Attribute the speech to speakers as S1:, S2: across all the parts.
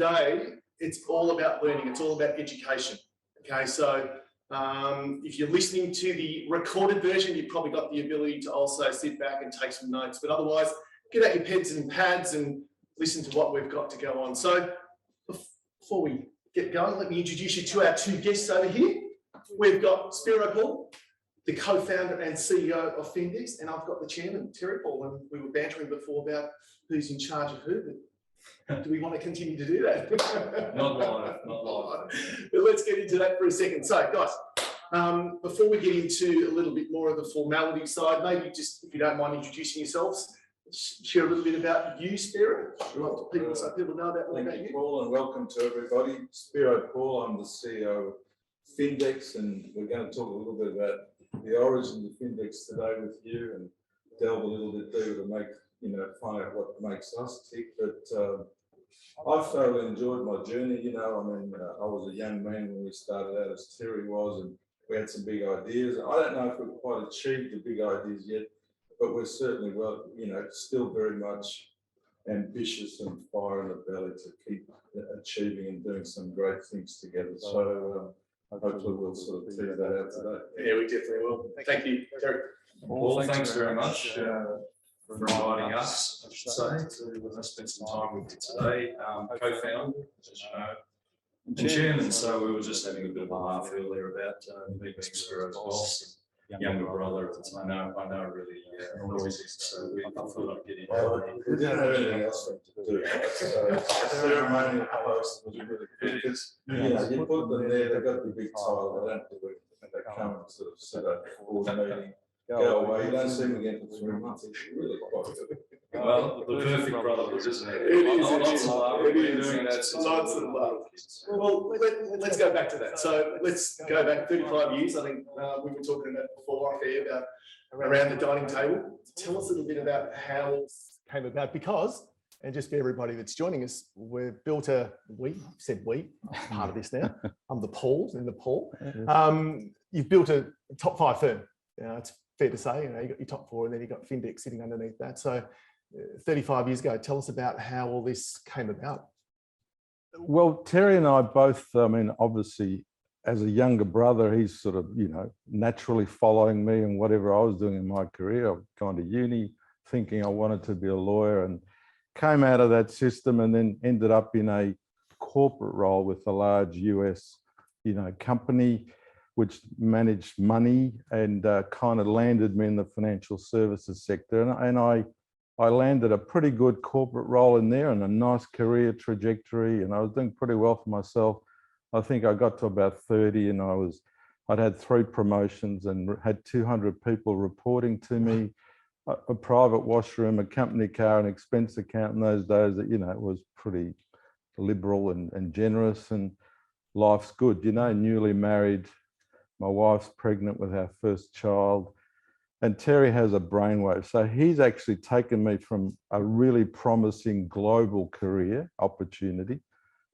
S1: today, it's all about learning. It's all about education. Okay, so if you're listening to the recorded version, you've probably got the ability to also sit back and take some notes. But otherwise, get out your pens and pads and listen to what we've got to go on. So before we get going, let me introduce you to our two guests over here. We've got Spiro Paule, the co-founder and CEO of Findex, and I've got the chairman, Terry Paule, and we were bantering before about who's in charge of who, but do we want to continue to do that?
S2: Not live, not live.
S1: But let's get into that for a second. So, guys, before we get into a little bit more of the formality side, maybe just, if you don't mind introducing yourselves, share a little bit about you, Spiro, so people know about what about you.
S3: Paul, and welcome to everybody. Spiro Paule, I'm the CEO of Findex, and we're going to talk a little bit about the origin of Findex today with you and delve a little bit deeper to make, find out what makes us tick. But I've thoroughly enjoyed my journey. I was a young man when we started out, as Terry was, and we had some big ideas. I don't know if we've quite achieved the big ideas yet, but we're certainly, still very much ambitious and fire in the belly to keep achieving and doing some great things together. So hopefully we'll sort of tease that out today.
S1: Yeah, we definitely will. Thank you, Terry.
S2: Well, thanks very much for inviting us, I should say, to spend some time with you today. Co-founder, as you know, and chairman. So we were just having a bit of a laugh earlier about me being Spiro's boss, younger brother. I know really noisy, so I thought I'd get in.
S3: We didn't have anything else to do. So ceremonial host was really good because you put them there, they've got the big title, they don't do it. They come and sort of sit at the board meeting, go away. You don't see them again for 3 months. It's really quite good.
S2: Well, the perfect brotherhood, isn't it?
S1: It is.
S2: Lots of love. We've been doing that since
S1: Lots of love. Well, let's go back to that. So let's go back 35 years. I think we were talking about before off air about around the dining table. Tell us a little bit about how it came about, because, and just for everybody that's joining us, we've built part of this now. I'm the Paules in the Paule. You've built a top 5 firm. It's fair to say, you got your top 4 and then you got Findex sitting underneath that. So 35 years ago, tell us about how all this came about.
S4: Well, Terry and I both, obviously, as a younger brother, he's sort of, naturally following me and whatever I was doing in my career. I've gone to uni thinking I wanted to be a lawyer and came out of that system and then ended up in a corporate role with a large US, company which managed money and kind of landed me in the financial services sector. And I landed a pretty good corporate role in there and a nice career trajectory, and I was doing pretty well for myself. I think I got to about 30 and I'd had 3 promotions and had 200 people reporting to me, a private washroom, a company car, an expense account in those days that, it was pretty liberal and generous, and life's good, newly married. My wife's pregnant with our first child. And Terry has a brainwave. So he's actually taken me from a really promising global career opportunity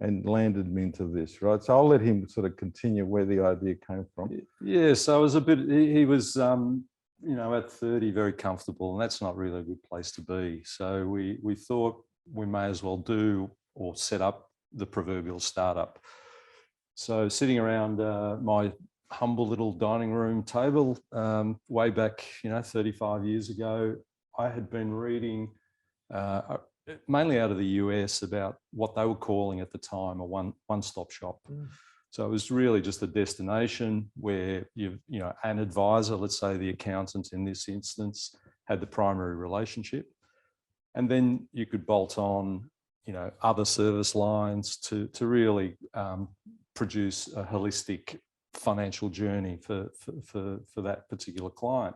S4: and landed me into this, right? So I'll let him sort of continue where the idea came from.
S5: Yeah, so it was he was, at 30, very comfortable, and that's not really a good place to be. So we thought we may as well do or set up the proverbial startup. So sitting around my humble little dining room table way back 35 years ago, I had been reading mainly out of the US about what they were calling at the time a one-stop shop. So it was really just a destination where an advisor, let's say the accountant in this instance, had the primary relationship, and then you could bolt on other service lines to really produce a holistic financial journey for that particular client.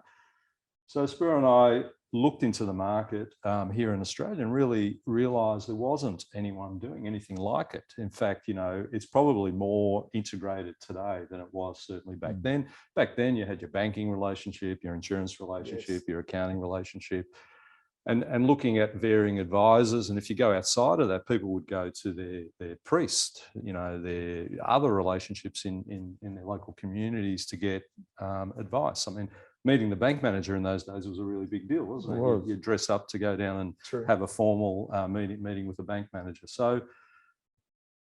S5: So Spiro and I looked into the market here in Australia and really realised there wasn't anyone doing anything like it. In fact, it's probably more integrated today than it was certainly back then. Back then, you had your banking relationship, your insurance relationship, your accounting relationship, and looking at varying advisors. And if you go outside of that, people would go to their priest, their other relationships in their local communities to get advice. I mean, meeting the bank manager in those days was a really big deal, wasn't it? You dress up to go down and have a formal meeting with the bank manager. So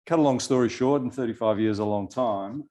S5: cut a long story short, and 35 years a long time,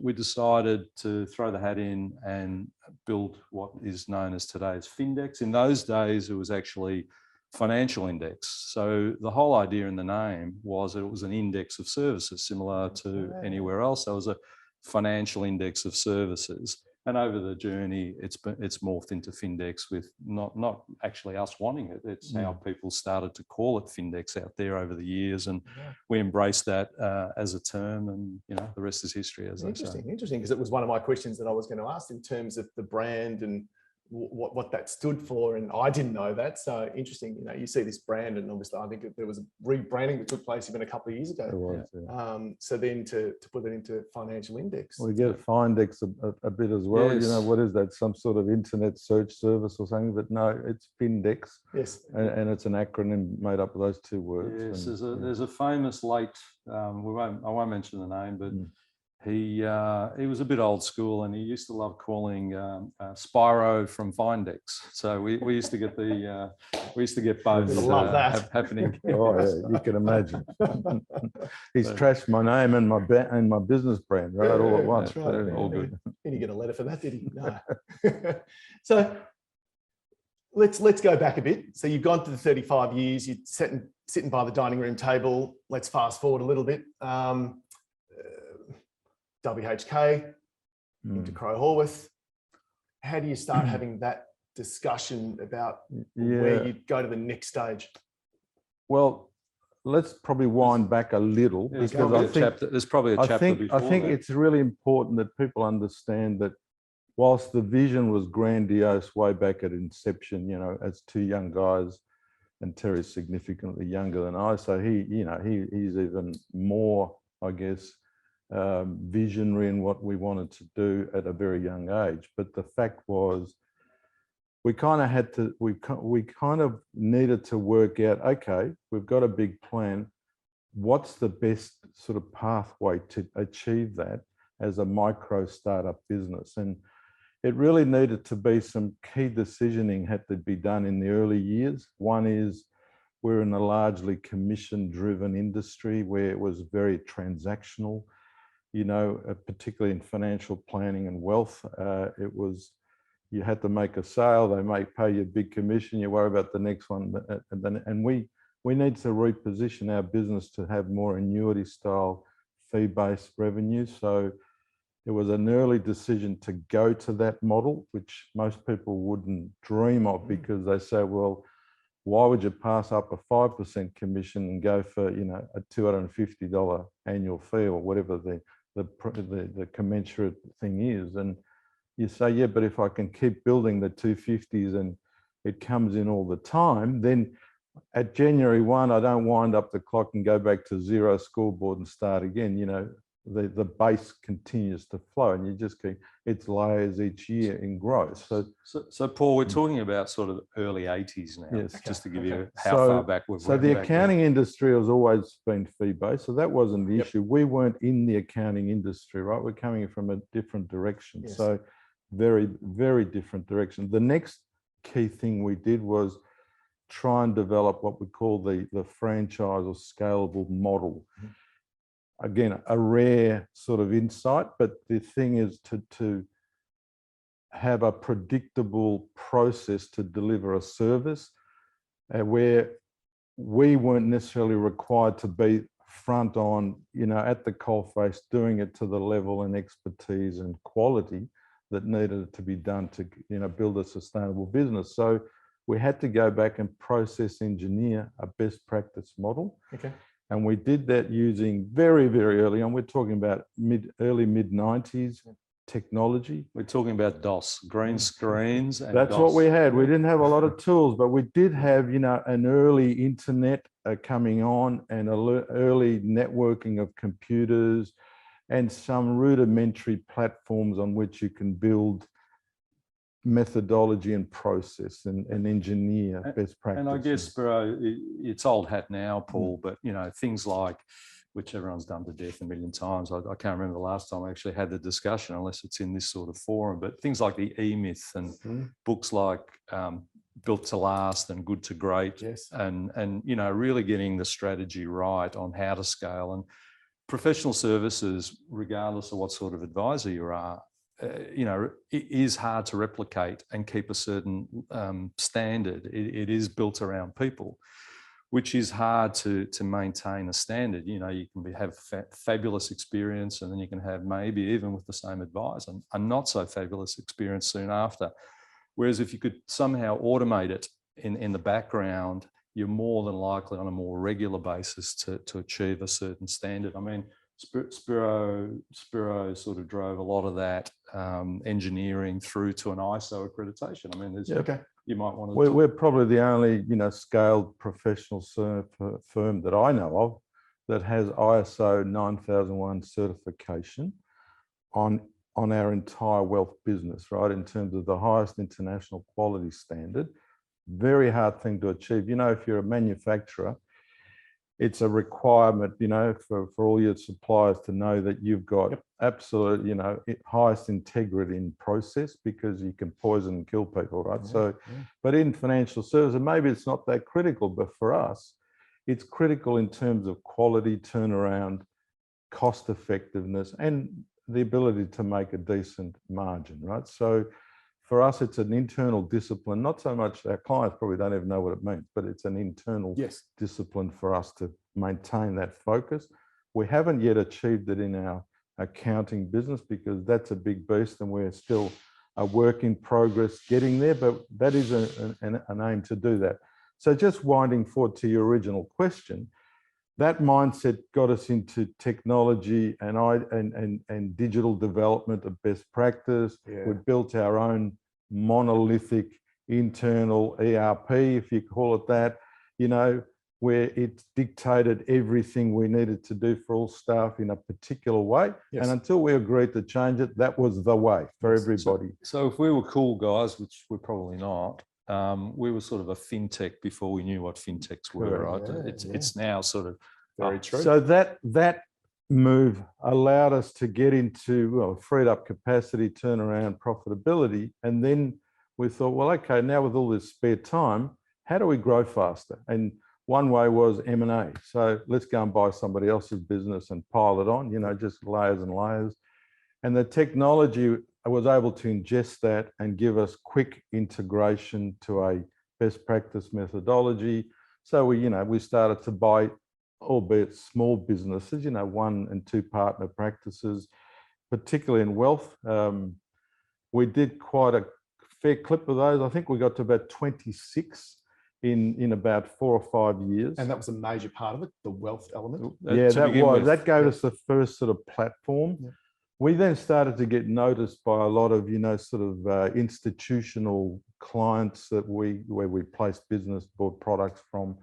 S5: we decided to throw the hat in and build what is known as today's Findex. In those days, it was actually financial index. So the whole idea in the name was it was an index of services similar to anywhere else. There was a financial index of services. And over the journey, it's morphed into Findex with not actually us wanting it. It's how people started to call it Findex out there over the years, and we embraced that as a term. And the rest is history, as they say.
S1: Interesting, because it was one of my questions that I was going to ask in terms of the brand and what that stood for, and I didn't know that. So interesting, you see this brand, and obviously I think there was a rebranding that took place even a couple of years ago.
S4: It was,
S1: so then to put it into financial index.
S4: We get Findex a bit as well.
S5: Yes.
S4: What is that? Some sort of internet search service or something? But no, it's Findex.
S1: Yes,
S4: and it's an acronym made up of those two words.
S5: Yes,
S4: and,
S5: there's a famous late. I won't mention the name, but he was a bit old school, and he used to love calling Spiro from Findex. So we used to get both
S1: love that
S5: happening.
S4: Oh yeah, you can imagine. He's trashed my name and my business brand all at once.
S1: That's right.
S5: All good.
S1: Did he get a letter for that? Did he? No. So let's go back a bit. So you've gone to the 35 years. You're sitting by the dining room table. Let's fast forward a little bit. WHK into Crow Horwath. How do you start having that discussion about where you go to the next stage?
S4: Well, let's probably wind back a little,
S5: There's
S4: because
S5: probably a chapter before
S4: I think
S5: that.
S4: it's really important that people understand that whilst the vision was grandiose way back at inception, as two young guys, and Terry's significantly younger than I, so he's even more, I guess, visionary in what we wanted to do at a very young age. But the fact was, we kind of needed to work out, okay, we've got a big plan. What's the best sort of pathway to achieve that as a micro startup business? And it really needed to be some key decisioning had to be done in the early years. One is, we're in a largely commission-driven industry where it was very transactional. Particularly in financial planning and wealth, it was, you had to make a sale, they might pay you a big commission, you worry about the next one. And we need to reposition our business to have more annuity style fee-based revenue. So it was an early decision to go to that model, which most people wouldn't dream of, because they say, well, why would you pass up a 5% commission and go for, a $250 annual fee or whatever the commensurate thing is? And you say, yeah, but if I can keep building the 250s and it comes in all the time, then at January 1, I don't wind up the clock and go back to zero scoreboard and start again. The base continues to flow, and you just keep, it's layers each year in growth.
S5: So Paul, we're talking about sort of early 80s now,
S4: Yes.
S5: just to give you how far back we've
S4: So the accounting industry has always been fee-based, so that wasn't the issue. We weren't in the accounting industry, right? We're coming from a different direction.
S1: Yes.
S4: So very, very different direction. The next key thing we did was try and develop what we call the franchise or scalable model. Again, a rare sort of insight, but the thing is to have a predictable process to deliver a service where we weren't necessarily required to be front on, at the coalface, doing it to the level and expertise and quality that needed to be done to, build a sustainable business. So we had to go back and process engineer a best practice model.
S1: Okay.
S4: And we did that using very, very early on. We're talking about early mid-90s technology.
S5: We're talking about DOS, green screens. And
S4: That's
S5: DOS.
S4: what we had. We didn't have a lot of tools, but we did have, an early internet coming on, and early networking of computers, and some rudimentary platforms on which you can build methodology and process and engineer best practice.
S5: And I guess, Spiro, it's old hat now, Paul, but things like, which everyone's done to death a million times. I can't remember the last time I actually had the discussion, unless it's in this sort of forum, but things like the E-Myth and books like built to last and good to great.
S1: Yes.
S5: And you know, really getting the strategy right on how to scale. And professional services, regardless of what sort of advisor you are, you know, it is hard to replicate and keep a certain standard. It is built around people, which is hard to maintain a standard. You know, you can have fabulous experience, and then you can have maybe even with the same advisor a not so fabulous experience soon after. Whereas if you could somehow automate it in the background, you're more than likely on a more regular basis to achieve a certain standard. I mean, Spiro sort of drove a lot of that engineering through to an ISO accreditation. I mean, there's, you might want to.
S4: We're probably the only, you know, scaled professional firm that I know of that has ISO 9001 certification on our entire wealth business, right? In terms of the highest international quality standard. Very hard thing to achieve. You know, if you're a manufacturer, it's a requirement, you know, for all your suppliers to know that you've got absolute, you know, highest integrity in process, because you can poison and kill people, right? But in financial services, maybe it's not that critical, but for us, it's critical in terms of quality, turnaround, cost effectiveness, and the ability to make a decent margin, right? So for us, it's an internal discipline, not so much our clients probably don't even know what it means, but it's an internal discipline for us to maintain that focus. We haven't yet achieved it in our accounting business, because that's a big beast and we're still a work in progress getting there, but that is an aim to do that. So just winding forward to your original question, that mindset got us into technology and digital development of best practice. We built our own monolithic internal ERP, if you call it that, you know, where it dictated everything we needed to do for all staff in a particular way. And until we agreed to change it, that was the way for everybody.
S5: So if we were cool guys, which we're probably not, we were sort of a fintech before we knew what fintechs were, right? It's now sort of
S1: very true.
S4: So that move allowed us to get into, well, freed up capacity, turnaround, profitability. And then we thought, well, okay, now with all this spare time, how do we grow faster? And one way was M&A. So let's go and buy somebody else's business and pile it on, you know, just layers and layers. And the technology was able to ingest that and give us quick integration to a best practice methodology. So we started to buy, albeit small businesses, you know, 1 and 2 partner practices, particularly in wealth. We did quite a fair clip of those. I think we got to about 26 in about 4 or 5 years.
S1: And that was a major part of it, the wealth element.
S4: Yeah, that gave us the first sort of platform. We then started to get noticed by a lot of, you know, sort of institutional clients where we placed business, bought products from.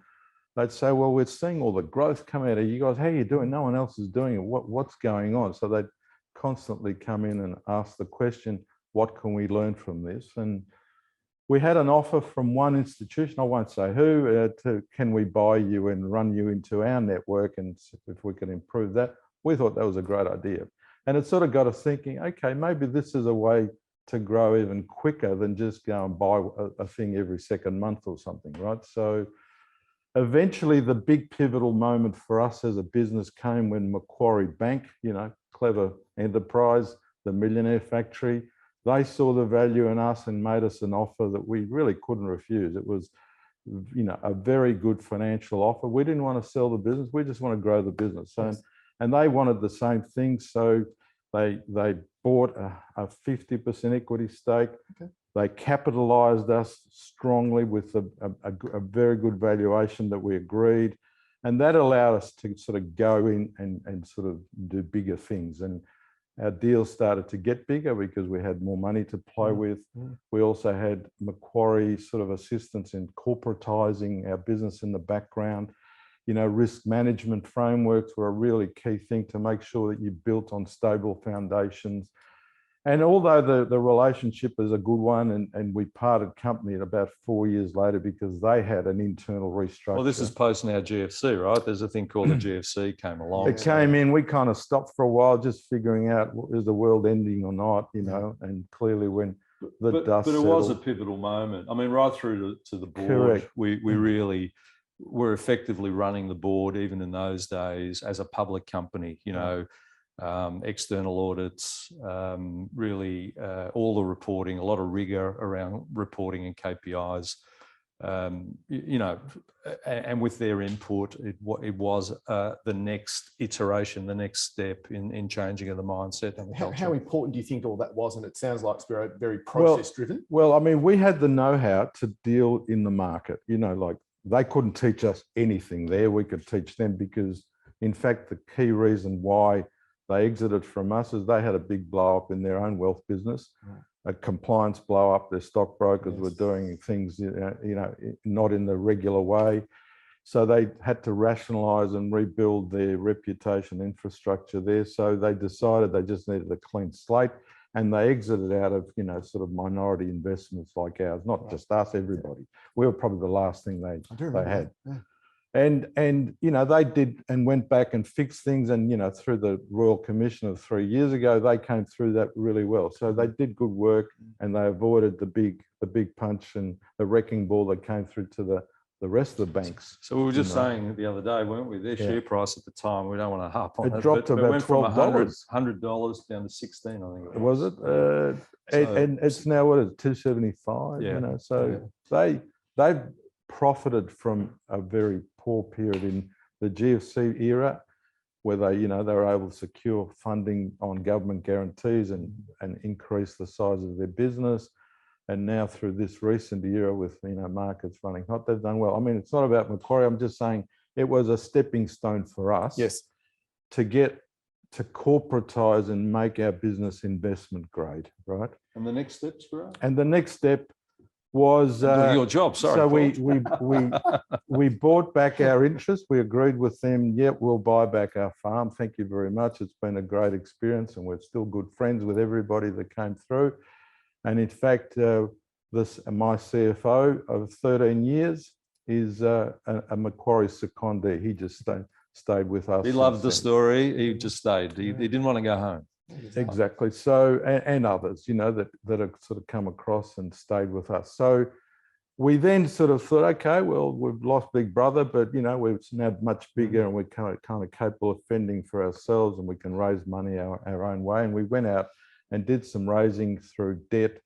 S4: They'd say, well, we're seeing all the growth come out of you guys. How are you doing? No one else is doing it. What's going on? So they'd constantly come in and ask the question, what can we learn from this? And we had an offer from one institution, I won't say who, can we buy you and run you into our network and if we can improve that? We thought that was a great idea. And it sort of got us thinking, okay, maybe this is a way to grow even quicker than just go and buy a thing every second month or something, right? So eventually the big pivotal moment for us as a business came when Macquarie Bank, you know, clever enterprise, the Millionaire Factory, they saw the value in us and made us an offer that we really couldn't refuse. It was, you know, a very good financial offer. We didn't want to sell the business. We just want to grow the business. And they wanted the same thing. So they bought a 50% equity stake. They capitalized us strongly with a very good valuation that we agreed. And that allowed us to sort of go in and sort of do bigger things. And our deals started to get bigger because we had more money to play with. We also had Macquarie sort of assistance in corporatizing our business in the background. You know, risk management frameworks were a really key thing to make sure that you built on stable foundations. And although the relationship is a good one, and we parted company about 4 years later because they had an internal restructure.
S5: Well, this is post now GFC, right? There's a thing called the GFC came along.
S4: It came in, we kind of stopped for a while just figuring out, is the world ending or not, you know? And clearly when the dust
S5: But it was a
S4: settled.
S5: pivotal moment. I mean, right through to the board,
S4: Correct.
S5: we really were effectively running the board, even in those days, as a public company, you know, external audits, really all the reporting, a lot of rigor around reporting and KPIs. You know, and with their input, it was the next iteration, the next step in changing of the mindset and the culture.
S1: How important do you think all that was? And it sounds like Spiro very process driven.
S4: Well, I mean, we had the know-how to deal in the market. You know, like they couldn't teach us anything there. We could teach them because, in fact, the key reason why they exited from us is they had a big blow up in their own wealth business. A compliance blow up, their stockbrokers were doing things, you know, not in the regular way. So they had to rationalize and rebuild their reputation infrastructure there. So they decided they just needed a clean slate and they exited out of, you know, sort of minority investments like ours, not just us, everybody. We were probably the last thing they had.
S1: Yeah.
S4: And you know, they did and went back and fixed things, and you know, through the Royal Commission of 3 years ago, they came through that really well. So they did good work, and they avoided the big punch and the wrecking ball that came through to the rest of the banks.
S5: So we were just saying the other day, weren't we? Their share price at the time, we don't want to harp on it.
S4: It dropped to
S5: but
S4: about
S5: went from
S4: $12.
S5: $100 down to 16, I think.
S4: Was it? And it's now what is it, 275?
S5: Yeah.
S4: You know, so they've profited from a very poor period in the GFC era, where they were able to secure funding on government guarantees and increase the size of their business. And now through this recent era with markets running hot, they've done well. I mean, it's not about Macquarie. I'm just saying it was a stepping stone for us.
S1: Yes.
S4: To get to corporatize and make our business investment grade, right?
S5: And the next step, Spiro?
S4: And the next step was
S5: your job. Sorry.
S4: So we bought back our interest. We agreed with them. Yeah, we'll buy back our farm. Thank you very much. It's been a great experience, and we're still good friends with everybody that came through. And in fact, my CFO of 13 years is a Macquarie secondee. He just stayed with us.
S5: He loved the story. He just stayed. He didn't want to go home.
S4: Exactly. So, and others, that have sort of come across and stayed with us. So we then sort of thought, okay, well, we've lost Big Brother, but we're now much bigger and we're kind of capable of fending for ourselves, and we can raise money our own way. And we went out and did some raising through debt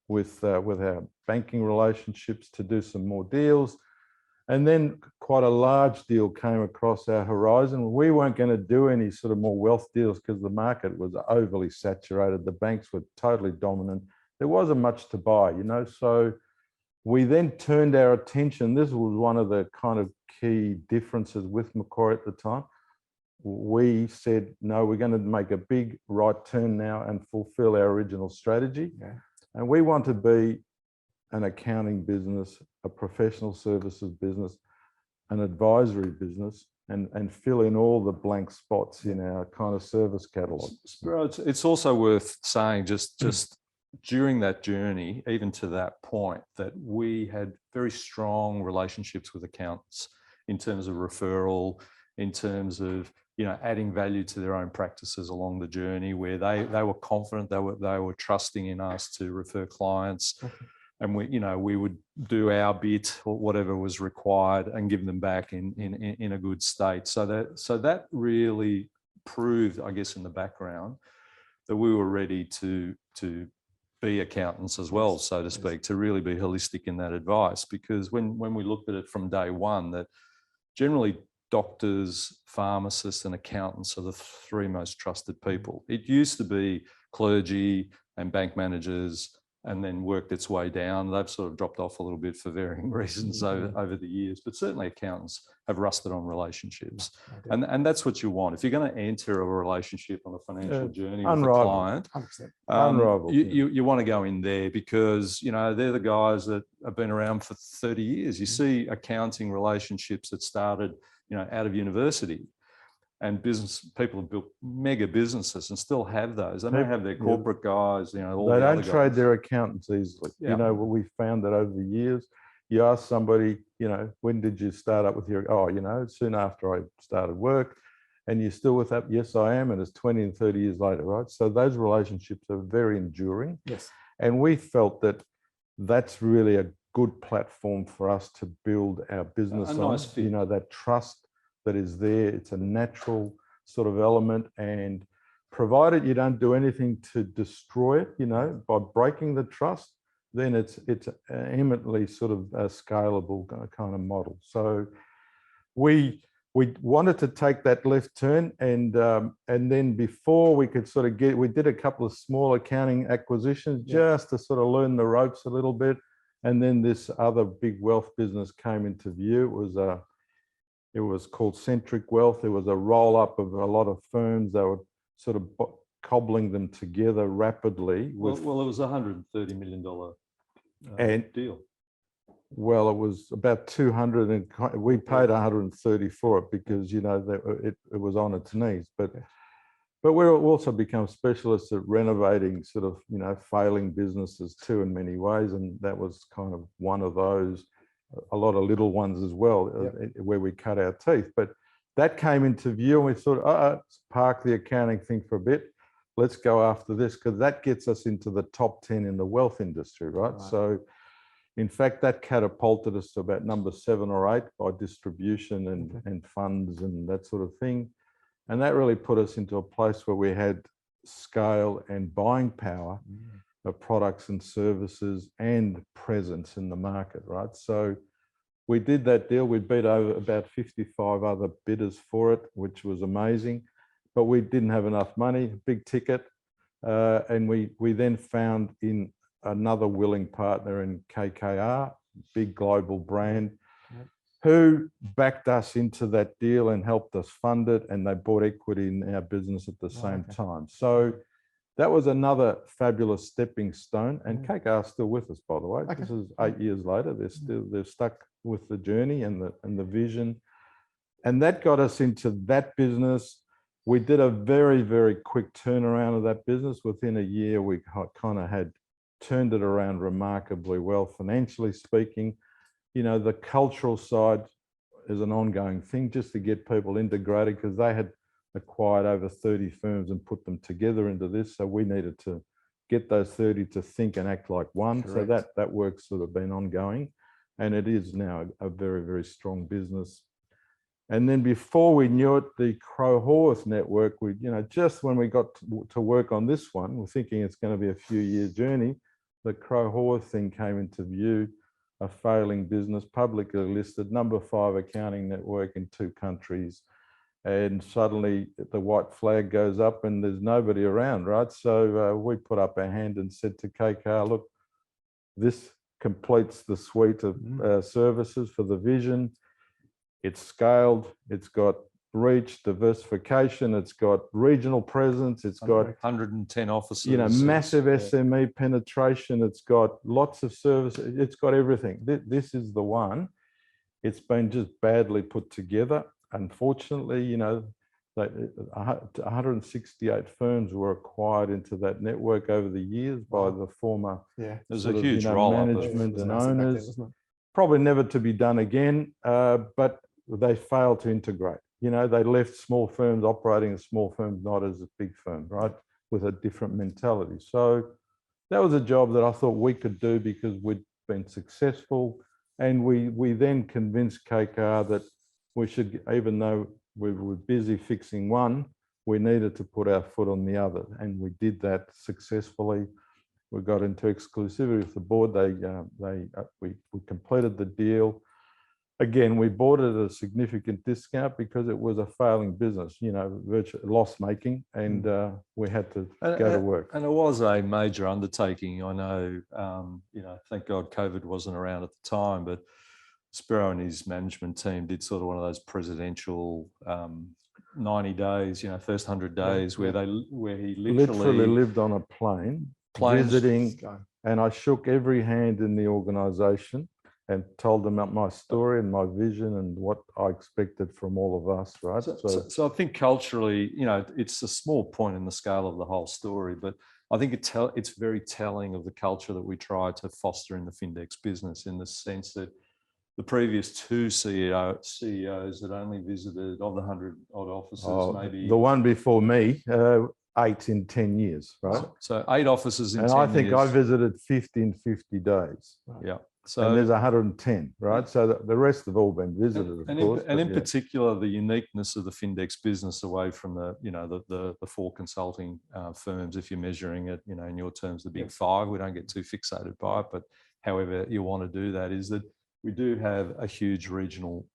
S4: with our banking relationships to do some more deals. And then quite a large deal came across our horizon. We weren't going to do any sort of more wealth deals because the market was overly saturated. The banks were totally dominant. There wasn't much to buy, So we then turned our attention. This was one of the kind of key differences with Macquarie at the time. We said, no, we're going to make a big right turn now and fulfill our original strategy.
S1: Yeah.
S4: And we want to be an accounting business, a professional services business, an advisory business, and fill in all the blank spots in our kind of service catalogue.
S5: It's also worth saying just during that journey, even to that point, that we had very strong relationships with accountants in terms of referral, in terms of adding value to their own practices along the journey, where they were confident, they were trusting in us to refer clients. And we would do our bit or whatever was required and give them back in a good state. So that really proved, I guess, in the background, that we were ready to be accountants as well, so to speak, to really be holistic in that advice. Because when we looked at it from day one, that generally doctors, pharmacists, and accountants are the three most trusted people. It used to be clergy and bank managers, and then worked its way down. They've sort of dropped off a little bit for varying reasons over the years, but certainly accountants have rusted on relationships. And that's what you want. If you're going to enter a relationship on a financial journey with a client, you want to go in there because, they're the guys that have been around for 30 years. You see accounting relationships that started, out of university. And people have built mega businesses and still have those. They may have their corporate guys, all
S4: they
S5: the
S4: don't
S5: other
S4: trade
S5: guys.
S4: their accountants easily.
S5: Yeah.
S4: We found that over the years. You ask somebody, when did you start up with your? Soon after I started work. And you're still with that? Yes, I am. And it's 20 and 30 years later, right? So those relationships are very enduring.
S1: Yes.
S4: And we felt that that's really a good platform for us to build our business on.
S5: Nice fit.
S4: You know, that trust that is there, it's a natural sort of element, and provided you don't do anything to destroy it, you know, by breaking the trust, then it's eminently sort of a scalable kind of model. So we wanted to take that left turn, and then before we could sort of we did a couple of small accounting acquisitions just to sort of learn the ropes a little bit. And then this other big wealth business came into view. It was called Centric Wealth. It was a roll up of a lot of firms that were sort of cobbling them together rapidly.
S5: Well, it was $130 million deal.
S4: Well, it was about 200, and we paid 130 for it because, you know, it was on its knees. But we've also become specialists at renovating sort of, you know, failing businesses too in many ways. And that was kind of one of those, a lot of little ones as well, where we cut our teeth. But that came into view, and we thought, let's park the accounting thing for a bit. Let's go after this, because that gets us into the top 10 in the wealth industry, right? So in fact, that catapulted us to about number 7 or 8 by distribution and funds and that sort of thing. And that really put us into a place where we had scale and buying power of products and services and presence in the market, right? So we did that deal. We beat over about 55 other bidders for it, which was amazing. But we didn't have enough money, big ticket. And we then found in another willing partner in KKR, big global brand, who backed us into that deal and helped us fund it, and they bought equity in our business at the same time. So that was another fabulous stepping stone, and KKR is still with us, by the way. This is 8 years later. They're stuck with the journey and the vision, and that got us into that business. We did a very, very quick turnaround of that business. Within a year, we kind of had turned it around remarkably well, financially speaking. You know, the cultural side is an ongoing thing, just to get people integrated, because they had acquired over 30 firms and put them together into this. So we needed to get those 30 to think and act like one. Correct. So that work's sort of been ongoing, and it is now a very, very strong business. And then before we knew it, the Crow Horse network, just when we got to work on this one, we're thinking it's going to be a few year journey, the Crow Horse thing came into view, a failing business, publicly listed, number 5 accounting network in 2 countries. And suddenly the white flag goes up and there's nobody around, right? So we put up our hand and said to KKR, look, this completes the suite of services for the vision. It's scaled, it's got reach, diversification, it's got regional presence, it's got
S5: 110 offices,
S4: massive SME penetration, it's got lots of services, it's got everything. This is the one. It's been just badly put together. Unfortunately, 168 firms were acquired into that network over the years by the former
S5: there's a huge roll-up
S4: management and owners. Probably never to be done again, but they failed to integrate. They left small firms operating as small firms, not as a big firm, right? With a different mentality. So that was a job that I thought we could do because we'd been successful. And we then convinced KKR that we should, even though we were busy fixing one, we needed to put our foot on the other. And we did that successfully. We got into exclusivity with the board. We completed the deal. Again, we bought it at a significant discount because it was a failing business, virtually loss making, and we had to go to work.
S5: And it was a major undertaking. I know, thank God COVID wasn't around at the time, but Spiro and his management team did sort of one of those presidential 90 days, first 100 days where he literally
S4: lived on a plane visiting, and I shook every hand in the organization and told them about my story and my vision and what I expected from all of us, right?
S5: So I think culturally, it's a small point in the scale of the whole story, but I think it's very telling of the culture that we try to foster in the Findex business, in the sense that the previous 2 CEOs that only visited, of the 100 odd offices, maybe...
S4: The one before me 8 in 10 years, right?
S5: So 8 offices in
S4: And
S5: 10
S4: I think
S5: years.
S4: I visited 50 in 50 days.
S5: Yeah.
S4: And there's 110, right? So the rest have all been visited, of course.
S5: And in particular, the uniqueness of the Findex business away from the 4 consulting firms, if you're measuring it, in your terms, the big 5, we don't get too fixated by it, but however you want to do that, is that we do have a huge regional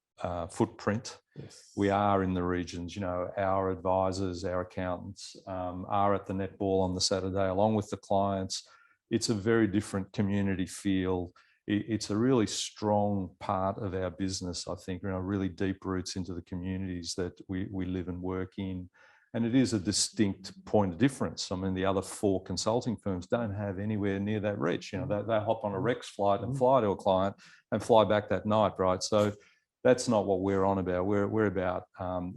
S5: footprint.
S6: Yes.
S5: We are in the regions, our advisors, our accountants are at the netball on the Saturday along with the clients. It's a very different community feel. It's a really strong part of our business, I think, really deep roots into the communities that we live and work in. And it is a distinct point of difference. I mean, the other 4 consulting firms don't have anywhere near that reach. They hop on a Rex flight and fly to a client and fly back that night, right? So that's not what we're on about. We're about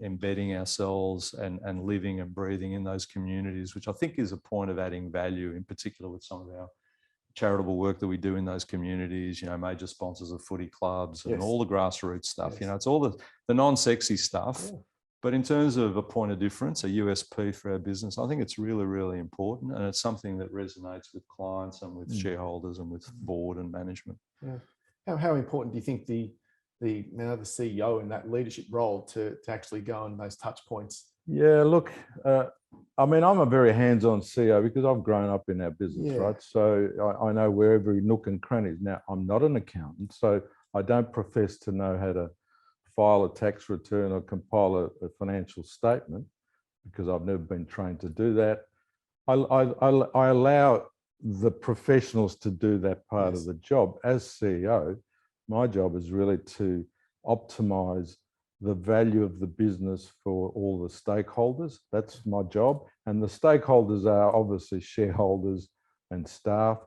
S5: embedding ourselves and living and breathing in those communities, which I think is a point of adding value, in particular with some of our charitable work that we do in those communities, major sponsors of footy clubs and all the grassroots stuff. It's all the non-sexy stuff. Yeah. But in terms of a point of difference, a USP for our business, I think it's really, really important. And it's something that resonates with clients and with shareholders and with board and management.
S6: Yeah. How important do you think the CEO in that leadership role to actually go on those touch points?
S4: Yeah, look, I mean, I'm a very hands-on CEO because I've grown up in our business, right? So I know where every nook and cranny is. Now, I'm not an accountant, so I don't profess to know how to file a tax return or compile a financial statement because I've never been trained to do that. I allow the professionals to do that part of the job. As CEO, my job is really to optimize the value of the business for all the stakeholders. That's my job. And the stakeholders are obviously shareholders and staff.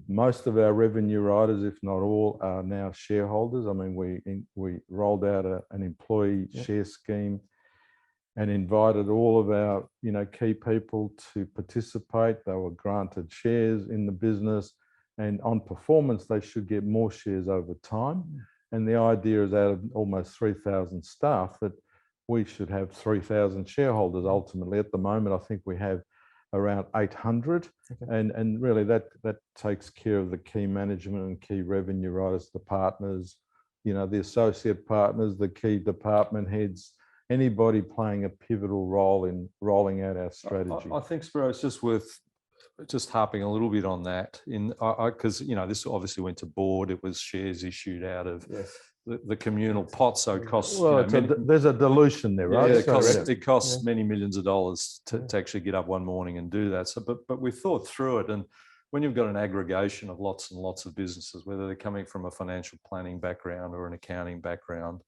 S4: Most of our revenue riders, if not all, are now shareholders. I mean, we rolled out an employee share scheme and invited all of our key people to participate. They were granted shares in the business, and on performance, they should get more shares over time. And the idea is, out of almost 3,000 staff, that we should have 3,000 shareholders ultimately. At the moment, I think we have around 800. And really that takes care of the key management and key revenue riders, the partners, the associate partners, the key department heads, anybody playing a pivotal role in rolling out our strategy.
S5: I think, Spiro, it's just worth just harping a little bit on that, because this obviously went to board. It was shares issued out of the communal pot, so it costs.
S4: Well, there's a dilution there, right?
S5: It costs many millions of dollars to actually get up one morning and do that. So, but we thought through it, and when you've got an aggregation of lots and lots of businesses, whether they're coming from a financial planning background or an accounting background,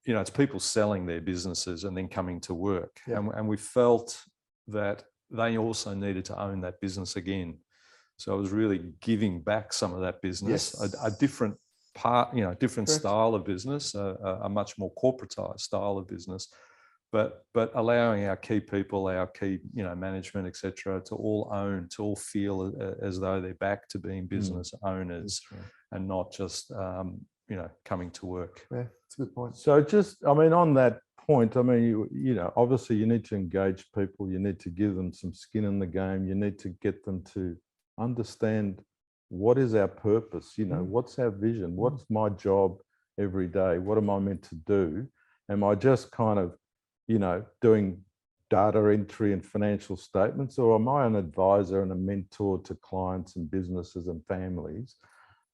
S5: it's people selling their businesses and then coming to work, and we felt that they also needed to own that business again. So it was really giving back some of that business, a different part, different style of business, a much more corporatized style of business, but allowing our key people, our key, management, etc., to all feel as though they're back to being business owners and not just, coming to work.
S6: Yeah, that's a good point.
S4: So on that point, obviously you need to engage people, you need to give them some skin in the game, you need to get them to understand what is our purpose, what's our vision, what's my job every day, what am I meant to do? Am I just kind of, doing data entry and financial statements, or am I an advisor and a mentor to clients and businesses and families?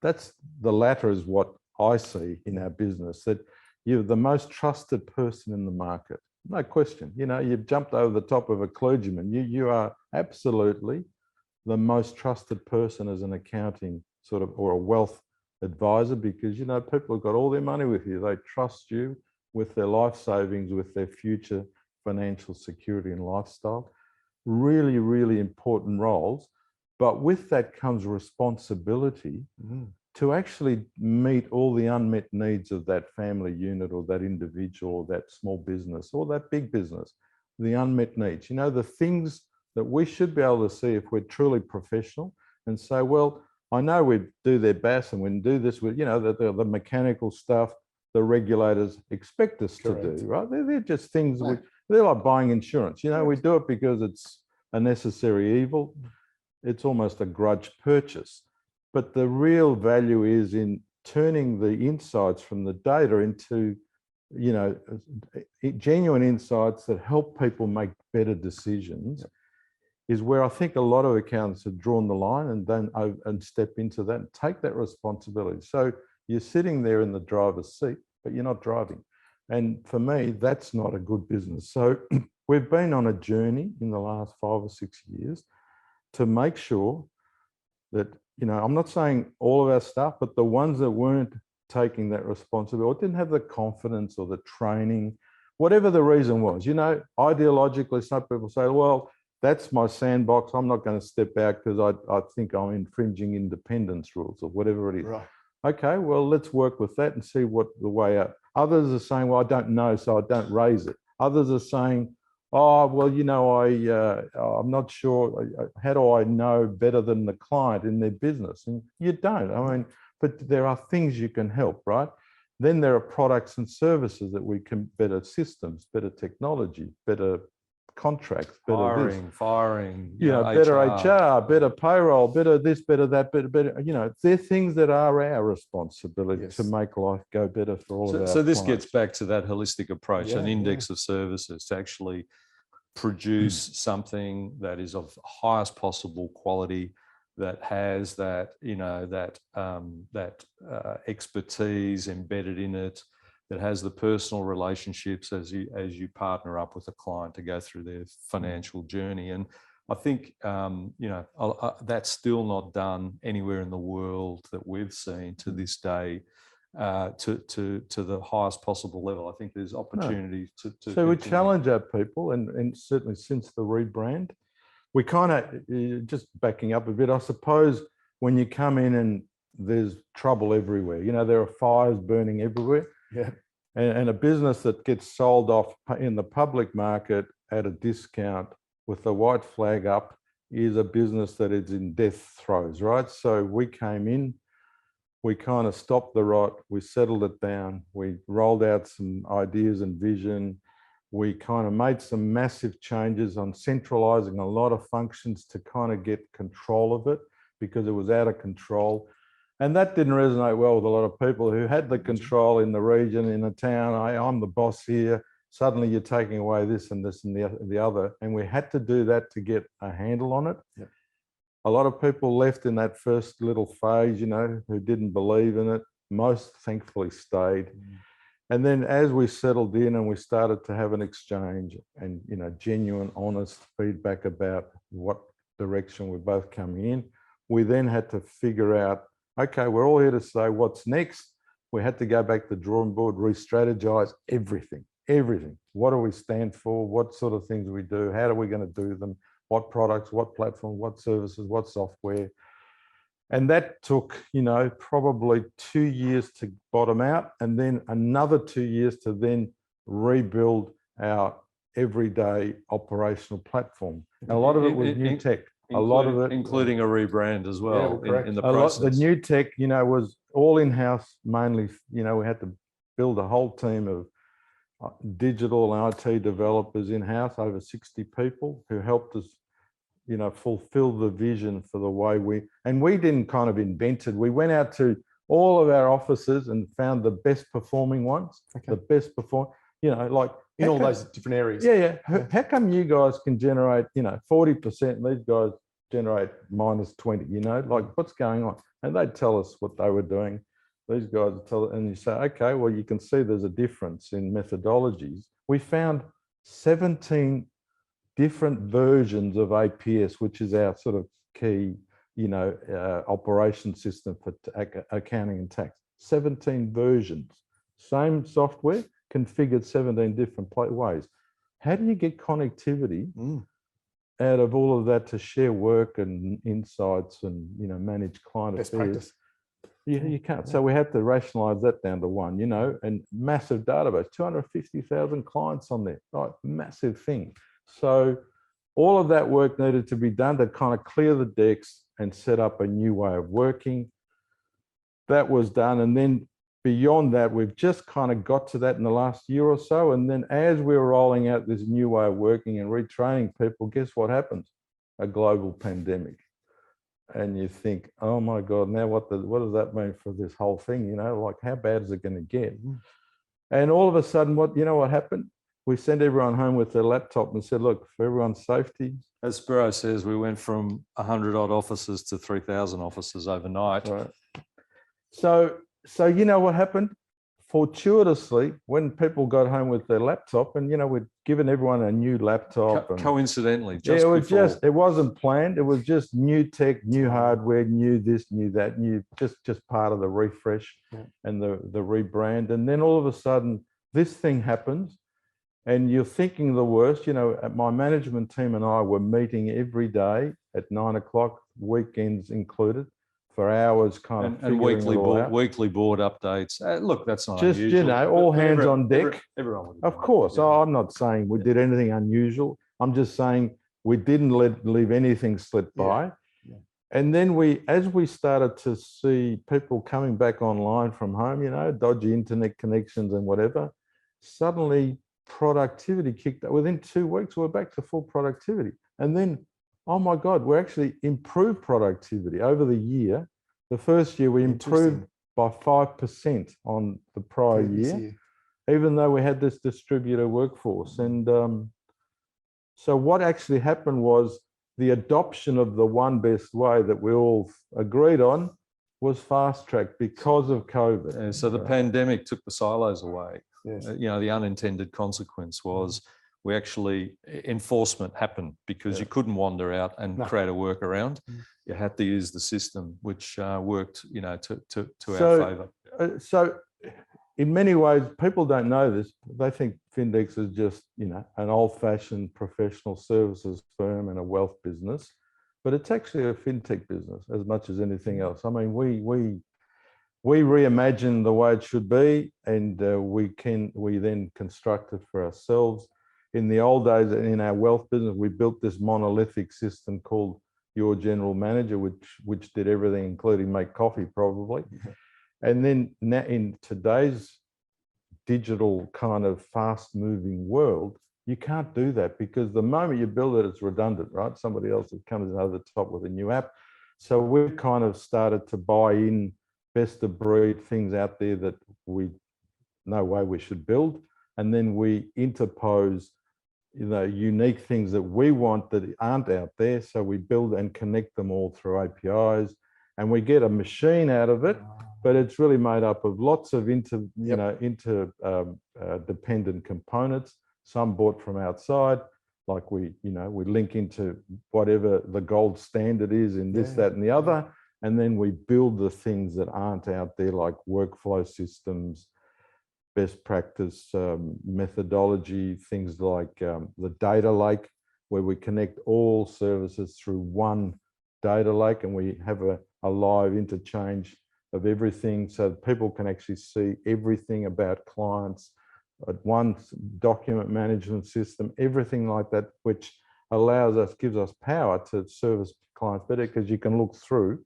S4: That's the latter is what I see in our business, that you're the most trusted person in the market. No question. You've jumped over the top of a clergyman. You are absolutely the most trusted person as an accounting or a wealth advisor, because, people have got all their money with you. They trust you with their life savings, with their future financial security and lifestyle. Really, really important roles. But with that comes responsibility to actually meet all the unmet needs of that family unit or that individual or that small business or that big business, the unmet needs, the things that we should be able to see if we're truly professional and say, well, I know we do their best and we do this with, the mechanical stuff, the regulators expect us to
S6: Correct.
S4: do, right? They're just things, they're like buying insurance. You know, we do it because it's a necessary evil. It's almost a grudge purchase. But the real value is in turning the insights from the data into, you know, genuine insights that help people make better decisions, is where I think a lot of accountants have drawn the line and step into that and take that responsibility. So you're sitting there in the driver's seat, but you're not driving. And for me, that's not a good business. So we've been on a journey in the last 5 or 6 years to make sure that, you know, I'm not saying all of our staff, but the ones that weren't taking that responsibility, or didn't have the confidence or the training, whatever the reason was, you know, ideologically, some people say, well, that's my sandbox. I'm not going to step out because I think I'm infringing independence rules or whatever it is.
S6: Right.
S4: Okay, well, let's work with that and see what the way out. Others are saying, well, I don't know, so I don't raise it. Others are saying, oh, well, you know, I'm not sure. How do I know better than the client in their business? And you don't. I mean, but there are things you can help, right? Then there are products and services that we can, better systems, better technology, better contracts, better
S5: firing,
S4: you know, better HR, better payroll, better this, better that, better, you know, they're things that are our responsibility to make life go better for all of our
S5: So this
S4: clients.
S5: gets back to that holistic approach,
S6: Yeah,
S5: an index of services to actually produce something that is of highest possible quality, that has that, you know, that expertise embedded in it, that has the personal relationships as you partner up with a client to go through their financial journey. And I think, you know, that's still not done anywhere in the world that we've seen to this day, to the highest possible level. I think there's opportunity to
S4: So we challenge our people, and certainly since the rebrand, we kind of, just backing up a bit, I suppose when you come in and there's trouble everywhere, you know, there are fires burning everywhere.
S6: Yeah.
S4: And a business that gets sold off in the public market at a discount with the white flag up is a business that is in death throes, right? So we came in, we kind of stopped the rot, we settled it down, we rolled out some ideas and vision. We kind of made some massive changes on centralizing a lot of functions to kind of get control of it, because it was out of control. And that didn't resonate well with a lot of people who had the control in the region, in a town. I'm the boss here. Suddenly you're taking away this and this and the other. And we had to do that to get a handle on it. Yep. A lot of people left in that first little phase, you know, who didn't believe in it. Most thankfully stayed. And then as we settled in and we started to have an exchange and, you know, genuine, honest feedback about what direction we're both coming in, we then had to figure out, okay, we're all here to say what's next. We had to go back to the drawing board, re-strategize everything. What do we stand for? What sort of things do we do? How are we going to do them? What products, what platform, what services, what software? And that took, you know, probably 2 years to bottom out, and then another 2 years to then rebuild our everyday operational platform. And a lot of it was new tech. A lot of it,
S5: including a rebrand as well, in the
S4: process.
S5: process.
S4: The new tech, you know, was all in-house mainly. You know, we had to build a whole team of digital and IT developers in-house, over 60 people who helped us, you know, fulfill the vision for the way we didn't kind of invent it. We went out to all of our offices and found the best performing ones, the best perform, you know, like
S6: in all those different areas.
S4: Yeah. How come you guys can generate, you know, 40% and these guys generate -20, you know, like what's going on? And they'd tell us what they were doing. These guys would tell, and you say, okay, well, you can see there's a difference in methodologies. We found 17 different versions of APS, which is our sort of key, you know, operation system for accounting and tax. 17 versions, same software, configured 17 different ways. How do you get connectivity out of all of that to share work and insights and, you know, manage client
S6: best
S4: affairs?
S6: practice.
S4: You can't. So we had to rationalize that down to one, you know, and massive database, 250,000 clients on there, right? Massive thing. So all of that work needed to be done to kind of clear the decks and set up a new way of working. That was done. And then beyond that, we've just kind of got to that in the last year or so. And then as we're rolling out this new way of working and retraining people, guess what happens? A global pandemic. And you think, oh my God, now what does that mean for this whole thing? You know, like how bad is it going to get? And all of a sudden, what happened? We sent everyone home with their laptop and said, look, for everyone's safety.
S5: As Spiro says, we went from 100 odd offices to 3,000 offices overnight.
S4: Right. So you know what happened? Fortuitously, when people got home with their laptop, and you know, we'd given everyone a new laptop.
S5: Coincidentally,
S4: it wasn't planned. It was just new tech, new hardware, new this, new that, new just part of the refresh and the rebrand. And then all of a sudden, this thing happens, and you're thinking the worst. You know, my management team and I were meeting every day at 9 o'clock, weekends included, for hours, kind of
S5: and weekly board updates. Look, that's not
S4: just
S5: unusual.
S4: You know, all hands on deck.
S5: Everyone.
S4: Of course, I'm not saying we did anything unusual. I'm just saying we didn't leave anything slip by. Yeah. And then as we started to see people coming back online from home, you know, dodgy internet connections and whatever, suddenly productivity kicked up. Within 2 weeks, we're back to full productivity. And then, oh my God, we actually improved productivity over the year. The first year we improved by 5% on the prior year, even though we had this distributor workforce. And so what actually happened was the adoption of the one best way that we all agreed on was fast-tracked because of COVID.
S5: And so the pandemic took the silos away.
S6: Yes.
S5: You know, the unintended consequence was enforcement happened because you couldn't wander out and create a workaround. You had to use the system, which worked, you know, to our favour.
S4: So in many ways, people don't know this. They think Findex is just, you know, an old-fashioned professional services firm and a wealth business, but it's actually a fintech business as much as anything else. I mean, we reimagine the way it should be, and we then construct it for ourselves. In the old days, in our wealth business, we built this monolithic system called Your General Manager, which did everything, including make coffee, probably. And then now in today's digital kind of fast-moving world, you can't do that because the moment you build it, it's redundant, right? Somebody else that comes over the top with a new app. So we've kind of started to buy in best of breed things out there that no way we should build, and then we interpose, you know, unique things that we want that aren't out there. So we build and connect them all through APIs, and we get a machine out of it, but it's really made up of lots of dependent components. Some bought from outside, like we link into whatever the gold standard is in this, that, and the other. And then we build the things that aren't out there, like workflow systems, best practice methodology, things like the data lake, where we connect all services through one data lake, and we have a live interchange of everything so that people can actually see everything about clients at one document management system, everything like that, which gives us power to service clients better because you can look through.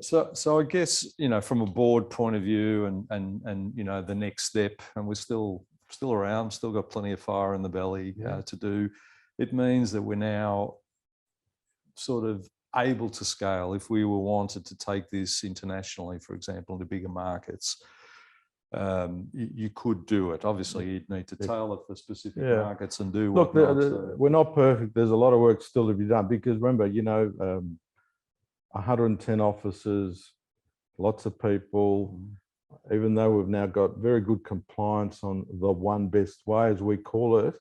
S5: So I guess, you know, from a board point of view and you know, the next step, and we're still around, still got plenty of fire in the belly to do. It means that we're now sort of able to scale. If we wanted to take this internationally, for example, into bigger markets, you could do it. Obviously, you'd need to tailor for specific markets and do.
S4: Look, we're not perfect. There's a lot of work still to be done because remember, you know, 110 offices, lots of people, even though we've now got very good compliance on the one best way, as we call it,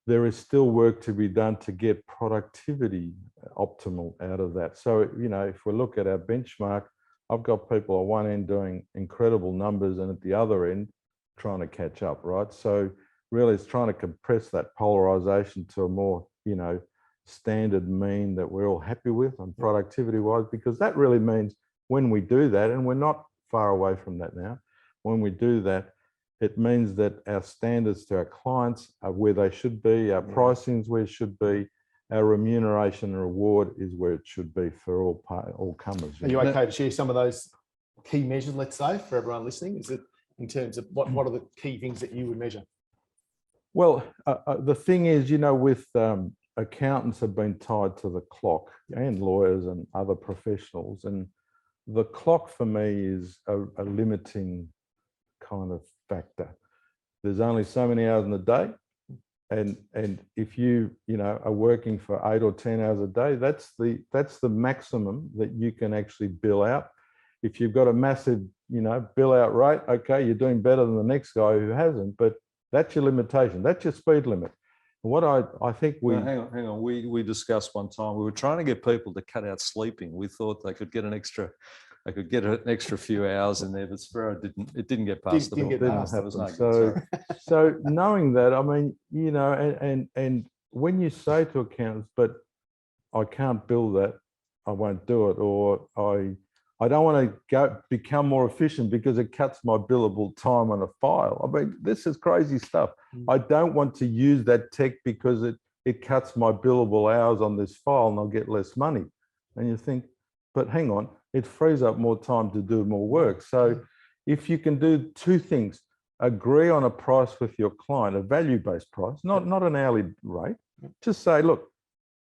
S4: there is still work to be done to get productivity optimal out of that. So, you know, if we look at our benchmark, I've got people at one end doing incredible numbers and at the other end trying to catch up, right? So really it's trying to compress that polarization to a more, you know, standard mean that we're all happy with on productivity wise, because that really means when we do that, and we're not far away from that now, when we do that, it means that our standards to our clients are where they should be, our pricing is where it should be, our remuneration and reward is where it should be for all comers.
S6: Are you okay to share some of those key measures, let's say, for everyone listening? Is it in terms of what are the key things that you would measure?
S4: Well, the thing is, you know, with accountants have been tied to the clock, and lawyers and other professionals, and the clock for me is a limiting kind of factor. There's only so many hours in a day, and if you know are working for 8 or 10 hours a day, that's the maximum that you can actually bill out. If you've got a massive, you know, bill out rate, okay, you're doing better than the next guy who hasn't, but that's your limitation. That's your speed limit. And what I think we
S5: hang on. We discussed one time. We were trying to get people to cut out sleeping. We thought they could get an extra few hours in there, but Spiro didn't get past the
S6: Didn't get past
S5: That was no
S4: So,
S5: good.
S4: so knowing that, I mean, you know, and when you say to accountants, but I can't bill that, I won't do it, or I don't want to become more efficient because it cuts my billable time on a file. I mean, this is crazy stuff. I don't want to use that tech because it cuts my billable hours on this file and I'll get less money. And you think, but hang on, it frees up more time to do more work. So if you can do two things, agree on a price with your client, a value-based price, not an hourly rate. Just say, look,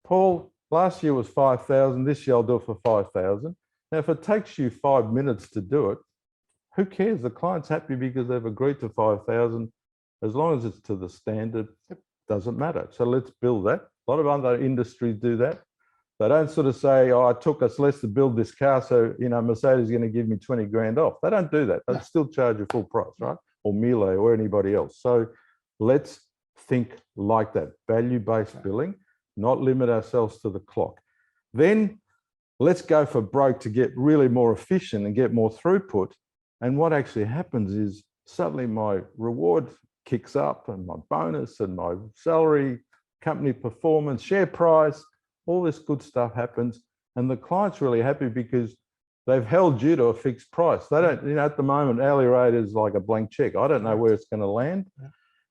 S4: Paul, last year was 5,000, this year I'll do it for 5,000. Now, if it takes you 5 minutes to do it, who cares? The client's happy because they've agreed to 5,000. As long as it's to the standard, it doesn't matter. So let's build that. A lot of other industries do that. They don't sort of say, oh, it took us less to build this car, so, you know, Mercedes is going to give me 20 grand off. They don't do that. They still charge you full price, right? Or Miele or anybody else. So let's think like that. Value-based billing, not limit ourselves to the clock. Then let's go for broke to get really more efficient and get more throughput. And what actually happens is suddenly my reward kicks up and my bonus and my salary, company performance, share price, all this good stuff happens. And the client's really happy because they've held you to a fixed price. They don't, you know, at the moment, hourly rate is like a blank check. I don't know where it's going to land.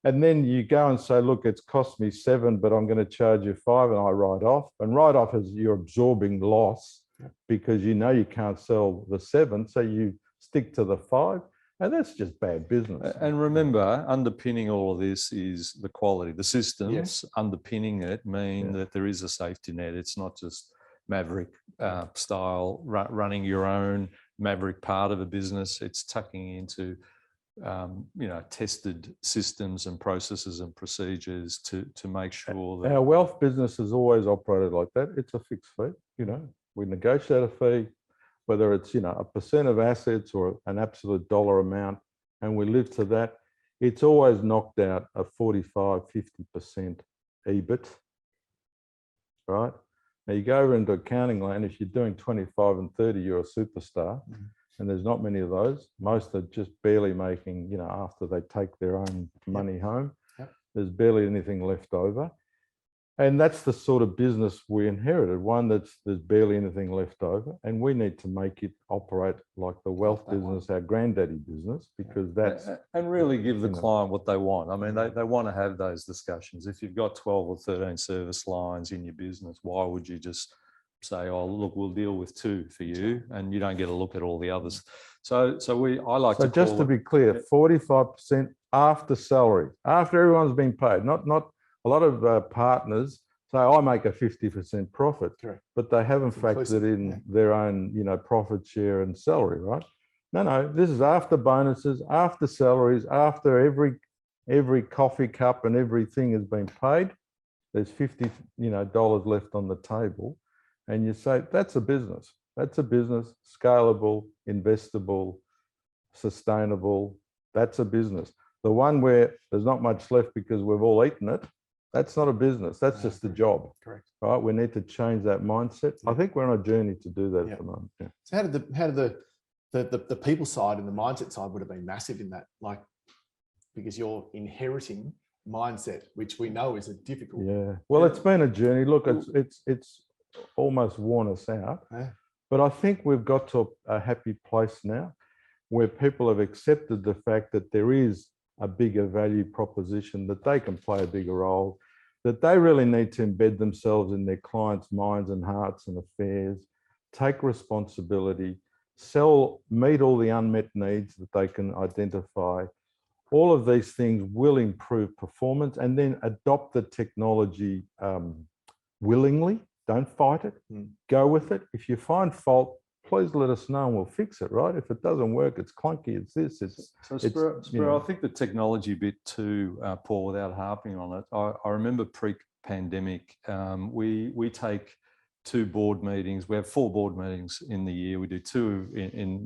S4: And then you go and say, look, it's cost me 7, but I'm going to charge you 5, and I write off. And write off is you're absorbing loss because you know you can't sell the 7, so you stick to the 5, and that's just bad business.
S5: And remember, underpinning all of this is the quality. The systems underpinning it mean that there is a safety net. It's not just maverick style running your own maverick part of a business. It's tucking into you know, tested systems and processes and procedures to make sure that
S4: our wealth business has always operated like that. It's a fixed fee. You know, we negotiate a fee, whether it's, you know, 1% of assets or an absolute dollar amount, and we live to that. It's always knocked out a 45–50% EBIT, right? Now you go over into accounting land, if you're doing 25 and 30, you're a superstar. And there's not many of those. Most are just barely making, you know, after they take their own money home, there's barely anything left over. And that's the sort of business we inherited, one there's barely anything left over. And we need to make it operate like the wealth business, our granddaddy business, because that's...
S5: And really give the client what they want. I mean, they want to have those discussions. If you've got 12 or 13 service lines in your business, why would you just say, oh, look, we'll deal with 2 for you, and you don't get a look at all the others. So I like to
S4: just to be clear, 45% after salary, after everyone's been paid. Not a lot of partners say, I make a 50% profit, but they haven't factored in their own, you know, profit share and salary, right? No, this is after bonuses, after salaries, after every coffee cup and everything has been paid. There's $50, you know, left on the table. And you say, that's a business. That's a business, scalable, investable, sustainable. That's a business. The one where there's not much left because we've all eaten it, that's not a business. That's just a job.
S6: Correct.
S4: Right? We need to change that mindset. I think we're on a journey to do that at the moment.
S6: So how did the people side and the mindset side would have been massive in that, like, because you're inheriting mindset, which we know is a difficult.
S4: Well, it's been a journey. Look, it's almost worn us out, but I think we've got to a happy place now where people have accepted the fact that there is a bigger value proposition, that they can play a bigger role, that they really need to embed themselves in their clients' minds and hearts and affairs, take responsibility, meet all the unmet needs that they can identify. All of these things will improve performance, and then adopt the technology willingly. Don't fight it. Go with it. If you find fault, please let us know and we'll fix it, right? If it doesn't work, it's clunky, it's this,
S5: So Spiro, I think the technology bit too, Paul, without harping on it, I remember pre-pandemic, we take 2 board meetings. We have 4 board meetings in the year. We do 2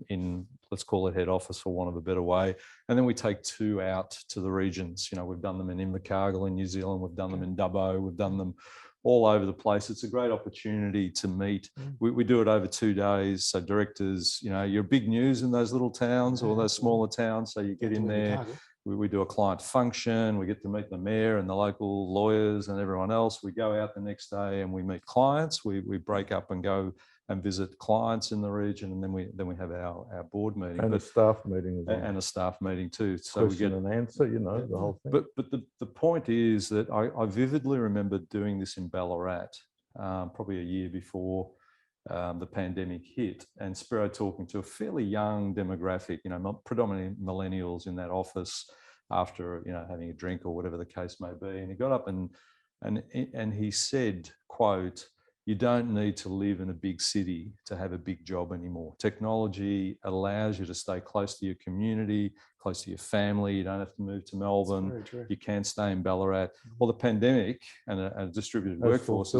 S5: in let's call it head office for want of a better way. And then we take 2 out to the regions. You know, we've done them in Invercargill in New Zealand. We've done them in Dubbo. We've done them all over the place. It's a great opportunity to meet. We do it over 2 days. So directors, you know, you're big news in those little towns or those smaller towns. So you get in there. We do a client function. We get to meet the mayor and the local lawyers and everyone else. We go out the next day and we meet clients. We break up and go and visit clients in the region, and then we have our board meeting
S4: and a staff meeting as well.
S5: And a staff meeting too. So
S4: question we get an answer, you know, the whole thing.
S5: But the point is that I vividly remember doing this in Ballarat, probably a year before the pandemic hit, and Spiro talking to a fairly young demographic, you know, predominantly millennials in that office after, you know, having a drink or whatever the case may be. And he got up and he said, quote, "You don't need to live in a big city to have a big job anymore. Technology allows you to stay close to your community, close to your family. You don't have to move to Melbourne. You can stay in Ballarat." Well, the pandemic and a distributed workforce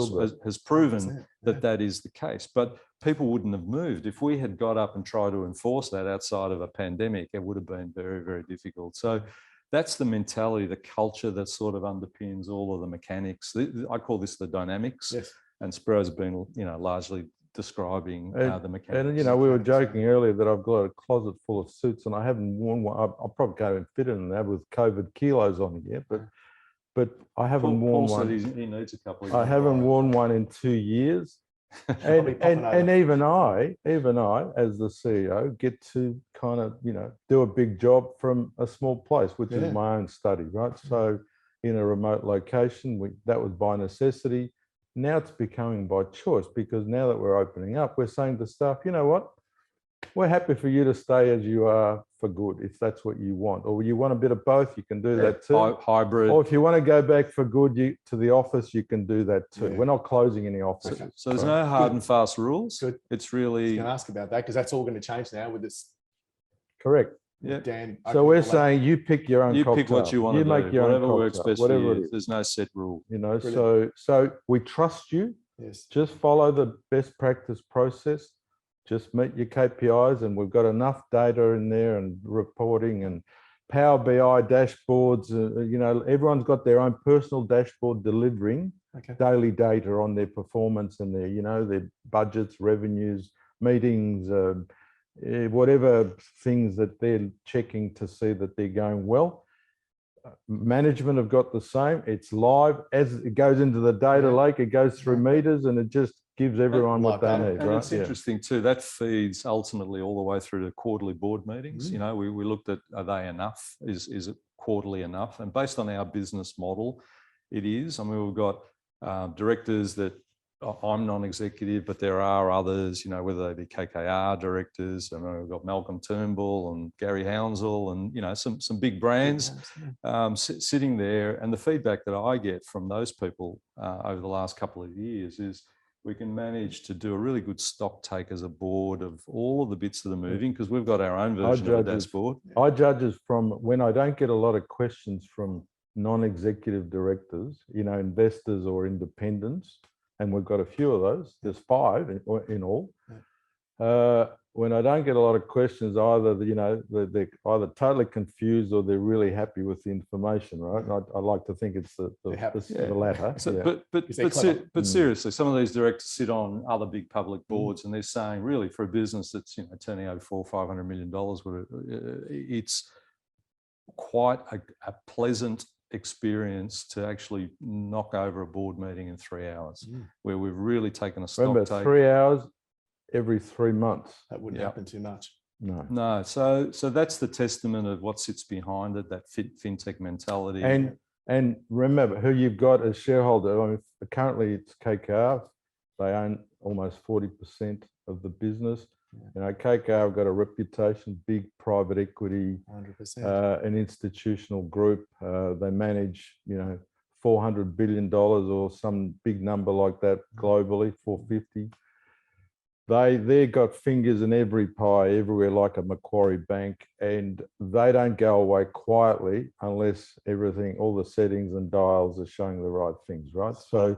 S5: has proven that is the case. But people wouldn't have moved. If we had got up and tried to enforce that outside of a pandemic, it would have been very, very difficult. So that's the mentality, the culture that sort of underpins all of the mechanics. I call this the dynamics.
S6: Yes.
S5: And Spiro's been, you know, largely describing the mechanics.
S4: And, you know, we were joking earlier that I've got a closet full of suits and I haven't worn one. I probably can't even fit in that with COVID kilos on yet, but I haven't worn
S5: Paul
S4: one.
S5: said he needs a couple.
S4: I haven't worn one in 2 years. And even I, as the CEO, get to kind of, you know, do a big job from a small place, which is my own study, right? So in a remote location, that was by necessity. Now it's becoming by choice, because now that we're opening up, we're saying to staff, you know what, we're happy for you to stay as you are for good, if that's what you want. Or you want a bit of both, you can do that too.
S5: Hybrid.
S4: Or if you want to go back for good to the office, you can do that too. We're not closing any offices.
S5: So there's no hard and fast rules.
S6: Good.
S5: It's really...
S6: I was going to ask about that, because that's all going to change now with this.
S4: Correct.
S5: Yeah.
S6: Dan,
S4: so we're saying you pick your own cocktail.
S5: You pick what you want to do.
S4: Make your
S5: whatever
S4: own
S5: works
S4: cocktail,
S5: best
S4: whatever
S5: for you.
S4: it is.
S5: There's no set rule.
S4: You know,
S6: Brilliant.
S4: so we trust you.
S6: Yes.
S4: Just follow the best practice process. Just meet your KPIs, and we've got enough data in there and reporting and Power BI dashboards. You know, everyone's got their own personal dashboard delivering daily data on their performance and their, you know, their budgets, revenues, meetings, whatever things that they're checking to see that they're going well. Management have got the same. It's live. As it goes into the data lake, it goes through meters, and it just gives everyone what they need.
S5: And it's interesting too, that feeds ultimately all the way through to quarterly board meetings. You know, we looked at, are they enough? Is it quarterly enough? And based on our business model, it is. I mean, we've got directors that I'm non-executive, but there are others, you know, whether they be KKR directors. I mean, we've got Malcolm Turnbull and Gary Hounsell and, you know, some big brands sitting there. And the feedback that I get from those people over the last couple of years is we can manage to do a really good stock take as a board of all of the bits that are moving, because we've got our own version of a dashboard.
S4: I judge it from when I don't get a lot of questions from non-executive directors, you know, investors or independents. And we've got a few of those, there's 5 in all. When I don't get a lot of questions, either, you know, they're either totally confused or they're really happy with the information, right? And I like to think it's the latter.
S5: So, but seriously, some of these directors sit on other big public boards and they're saying, really, for a business that's, you know, turning over $400-500 million, it's quite a pleasant experience to actually knock over a board meeting in 3 hours, where we've really taken a stock take.
S4: 3 hours every 3 months.
S6: That wouldn't happen too much.
S4: No.
S5: So that's the testament of what sits behind it, that fintech mentality.
S4: And remember who you've got as shareholder. I mean, currently it's KKR. They own almost 40% of the business. You know, KKR have got a reputation, big private equity,
S6: 100%.
S4: an institutional group. They manage, you know, $400 billion or some big number like that globally, 450. They've got fingers in every pie everywhere, like a Macquarie Bank, and they don't go away quietly unless everything, all the settings and dials are showing the right things, right? So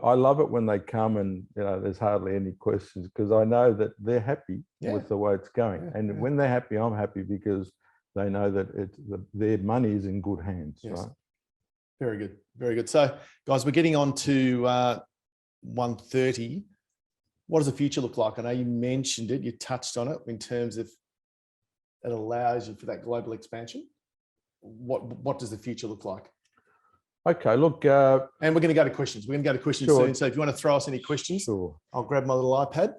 S4: I love it when they come and, you know, there's hardly any questions because I know that they're happy with the way it's going. And when they're happy, I'm happy because they know that their money is in good hands, right?
S6: Very good. Very good. So guys, we're getting on to 1:30. What does the future look like? I know you mentioned it, you touched on it in terms of it allows you for that global expansion. What does the future look like?
S4: Okay, look.
S6: And we're going to go to questions. We're going to go to questions soon. So if you want to throw us any questions, I'll grab my little iPad.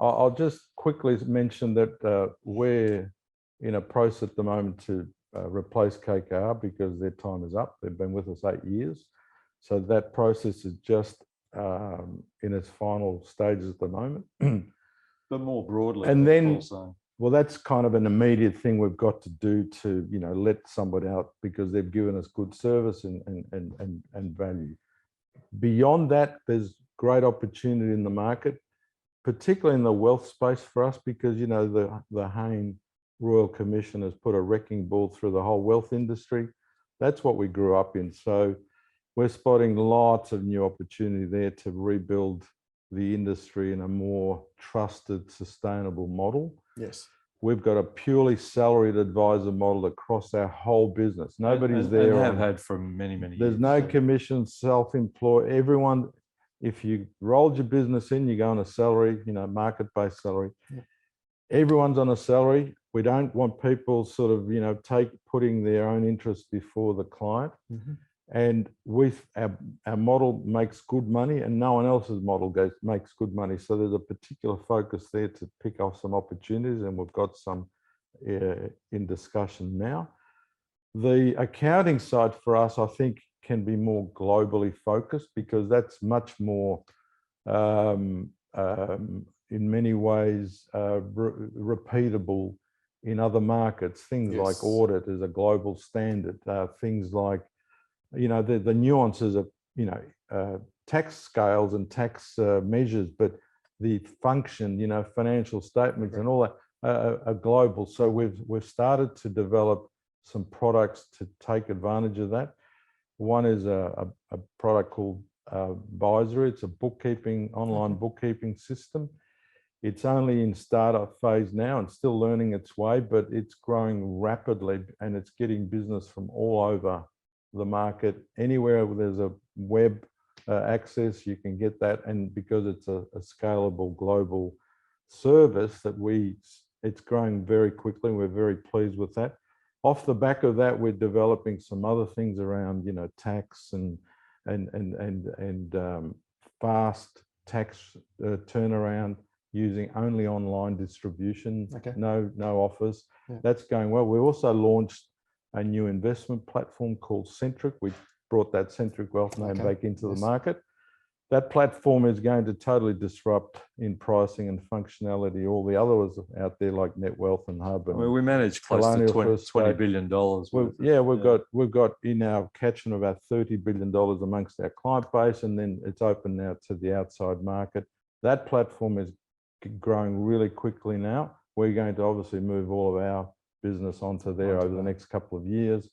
S4: I'll just quickly mention that we're in a process at the moment to replace KKR because their time is up. They've been with us 8 years. So that process is just in its final stages at the moment.
S5: But more broadly,
S4: and then,
S5: also.
S4: well, that's kind of an immediate thing we've got to do to, you know, let somebody out because they've given us good service and value. Beyond that, there's great opportunity in the market, particularly in the wealth space for us, because, you know, the Hayne Royal Commission has put a wrecking ball through the whole wealth industry. That's what we grew up in. So we're spotting lots of new opportunity there to rebuild the industry in a more trusted, sustainable model.
S6: Yes.
S4: We've got a purely salaried advisor model across our whole business. Nobody's there.
S5: And have had for many, many
S4: years. There's no commission, self-employed. Everyone, if you rolled your business in, you go on a salary, you know, market-based salary. Yeah. Everyone's on a salary. We don't want people sort of, you know, putting their own interest before the client. Mm-hmm. And our model makes good money and no one else's model makes good money. So there's a particular focus there to pick off some opportunities, and we've got some in discussion now. The accounting side for us, I think, can be more globally focused because that's much more, in many ways, repeatable in other markets. Things like audit is a global standard. Things like, you know, the nuances of, you know, tax scales and tax measures, but the function, you know, financial statements and all that are global. So we've started to develop some products to take advantage of that. One is a product called Advisory. It's a bookkeeping, online bookkeeping system. It's only in startup phase now and still learning its way, but it's growing rapidly and it's getting business from all over the market. Anywhere where there's a web access, you can get that. And because it's a scalable global service it's growing very quickly. We're very pleased with that. Off the back of that, we're developing some other things around, you know, tax and fast tax turnaround using only online distribution, no offers. Yeah. That's going well. We also launched a new investment platform called Centric. We brought that Centric Wealth name back into the market. That platform is going to totally disrupt in pricing and functionality all the others out there like Net Wealth and Hub. And
S5: we manage close to $20 billion.
S4: We've got in our catchment about $30 billion amongst our client base, and then it's open now to the outside market. That platform is growing really quickly now. We're going to obviously move all of our business onto there over the next couple of years.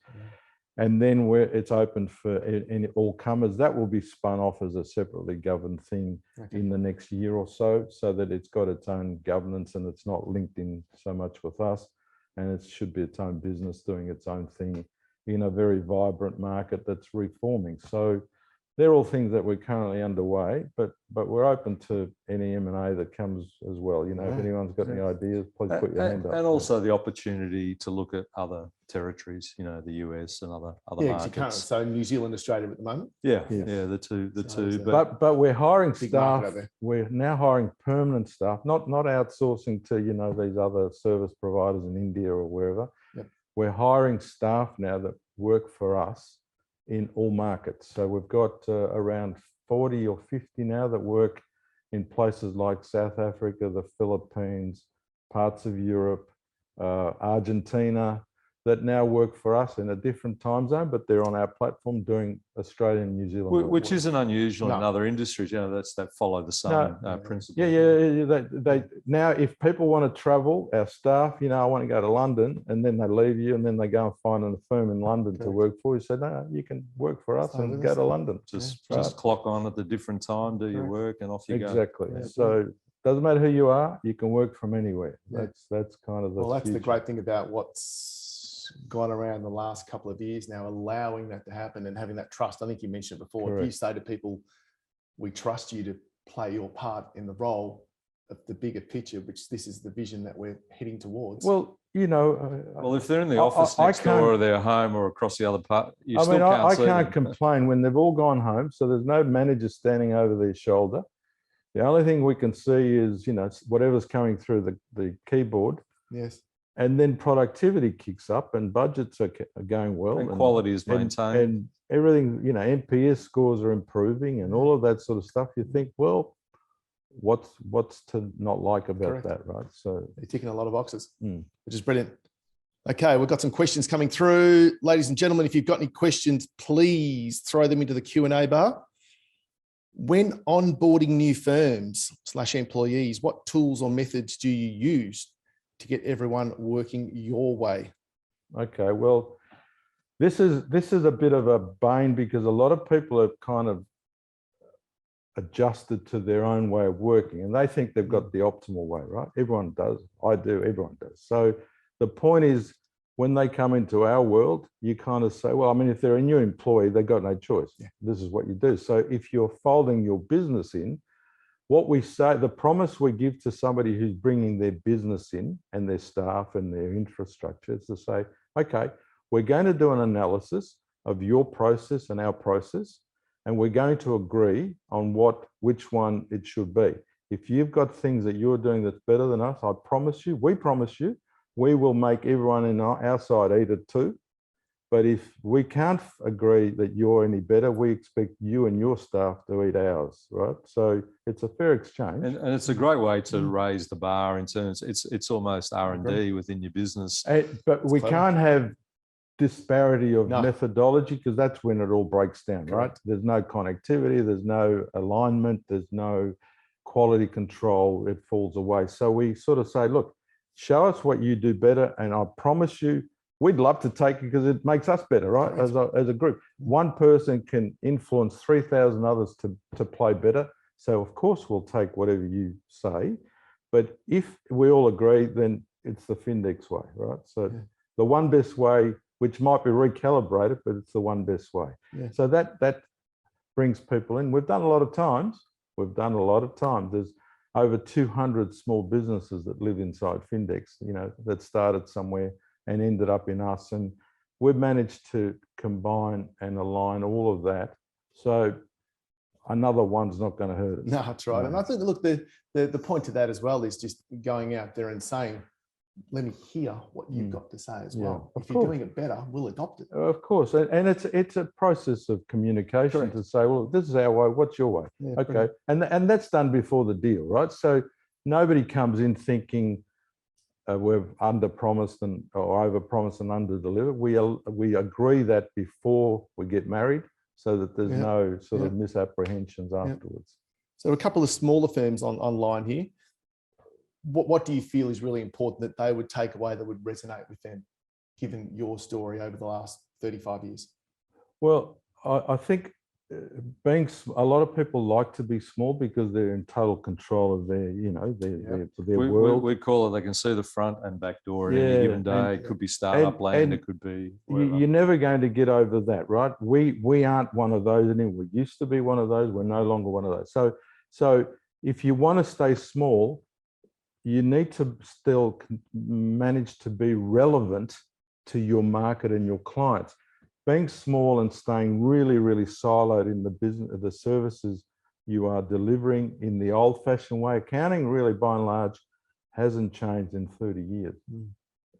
S4: And then it's open for any all comers. That will be spun off as a separately governed thing in the next year or so that it's got its own governance and it's not linked in so much with us. And it should be its own business doing its own thing in a very vibrant market that's reforming. So they're all things that we're currently underway, but we're open to any M&A that comes as well. You know, if anyone's got any ideas, please put your hand up.
S5: And also the opportunity to look at other territories, you know, the US and other markets.
S6: So New Zealand, Australia at the moment.
S5: The two.
S4: But we're hiring staff. We're now hiring permanent staff, not outsourcing to, you know, these other service providers in India or wherever. We're hiring staff now that work for us in all markets. So we've got around 40 or 50 now that work in places like South Africa, the Philippines, parts of Europe, Argentina, that now work for us in a different time zone, but they're on our platform doing Australian and New Zealand work.
S5: Which isn't unusual in
S6: No.
S5: other industries. You know, that's that follow the sun principle.
S4: Yeah. They now, if people want to travel, our staff, you know, I want to go to London, and then they leave you, and then they go and find a firm in London to work for you. So no, you can work for us and go to London.
S5: Just clock on at the different time, do your work, and off you go.
S4: Exactly. So doesn't matter who you are, you can work from anywhere. That's kind of the
S6: Well, that's the
S4: future.
S6: great thing about what's gone around the last couple of years now, allowing that to happen and having that trust. I think you mentioned it before. If you say to people, we trust you to play your part in the role of the bigger picture, which this is the vision that we're heading towards.
S4: Well, you know,
S5: Well, if they're in the office next door, or they're home, or across the other part, you still can't
S4: I
S5: see
S4: can't
S5: them.
S4: complain when they've all gone home. So there's no manager standing over their shoulder. The only thing we can see is, you know, whatever's coming through the keyboard.
S6: Yes.
S4: And then productivity kicks up and budgets are going well.
S5: And quality is maintained.
S4: And everything, you know, NPS scores are improving and all of that sort of stuff. You think, well, what's to not like about that, right? So
S6: they're ticking a lot of boxes, which is brilliant. Okay, we've got some questions coming through. Ladies and gentlemen, if you've got any questions, please throw them into the Q&A bar. When onboarding new firms / employees, what tools or methods do you use to get everyone working your way?
S4: Okay, well, this is a bit of a bane because a lot of people have kind of adjusted to their own way of working and they think they've got the optimal way, right? Everyone does. I do. Everyone does. So the point is, when they come into our world, you kind of say, well, I mean, if they're a new employee, they've got no choice. This is what you do. So if you're folding your business in, what we say, the promise we give to somebody who's bringing their business in and their staff and their infrastructure is to say, okay, we're going to do an analysis of your process and our process, and we're going to agree on which one it should be. If you've got things that you're doing that's better than us, I promise you, we will make everyone in our side eat it too. But if we can't agree that you're any better, we expect you and your staff to eat ours, right? So it's a fair exchange.
S5: And it's a great way to raise the bar in terms, it's almost R&D within your business.
S4: But we can't have disparity of methodology because that's when it all breaks down, right? There's no connectivity, there's no alignment, there's no quality control, it falls away. So we sort of say, look, show us what you do better, and I promise you, we'd love to take it because it makes us better, right? As a group. One person can influence 3,000 others to play better. So of course we'll take whatever you say, but if we all agree, then it's the Findex way, right? So the one best way, which might be recalibrated, but it's the one best way. So that brings people in. We've done a lot of times. There's over 200 small businesses that live inside Findex, you know, that started somewhere and ended up in us. And we've managed to combine and align all of that. So another one's not going to hurt us.
S6: No, that's right. And I think, look, the point to that as well is just going out there and saying, let me hear what you've got to say as well. If you're doing it better, we'll adopt it.
S4: Of course. And it's a process of communication to say, well, this is our way, what's your way? Okay. And that's done before the deal, right? So nobody comes in thinking we've under-promised or over-promised and under-delivered. We agree that before we get married so that there's no sort of misapprehensions afterwards.
S6: So a couple of smaller firms online here. What do you feel is really important that they would take away that would resonate with them, given your story over the last 35 years? Well,
S4: I think a lot of people like to be small because they're in total control of their, you know, their world.
S5: We call it, they can see the front and back door at any given day. It could be startup land, it could be whatever.
S4: You're never going to get over that, right? We aren't one of those anymore. We used to be one of those. We're no longer one of those. So if you want to stay small, you need to still manage to be relevant to your market and your clients. Being small and staying really, really siloed in the business, the services you are delivering in the old-fashioned way. Accounting really, by and large, hasn't changed in 30 years.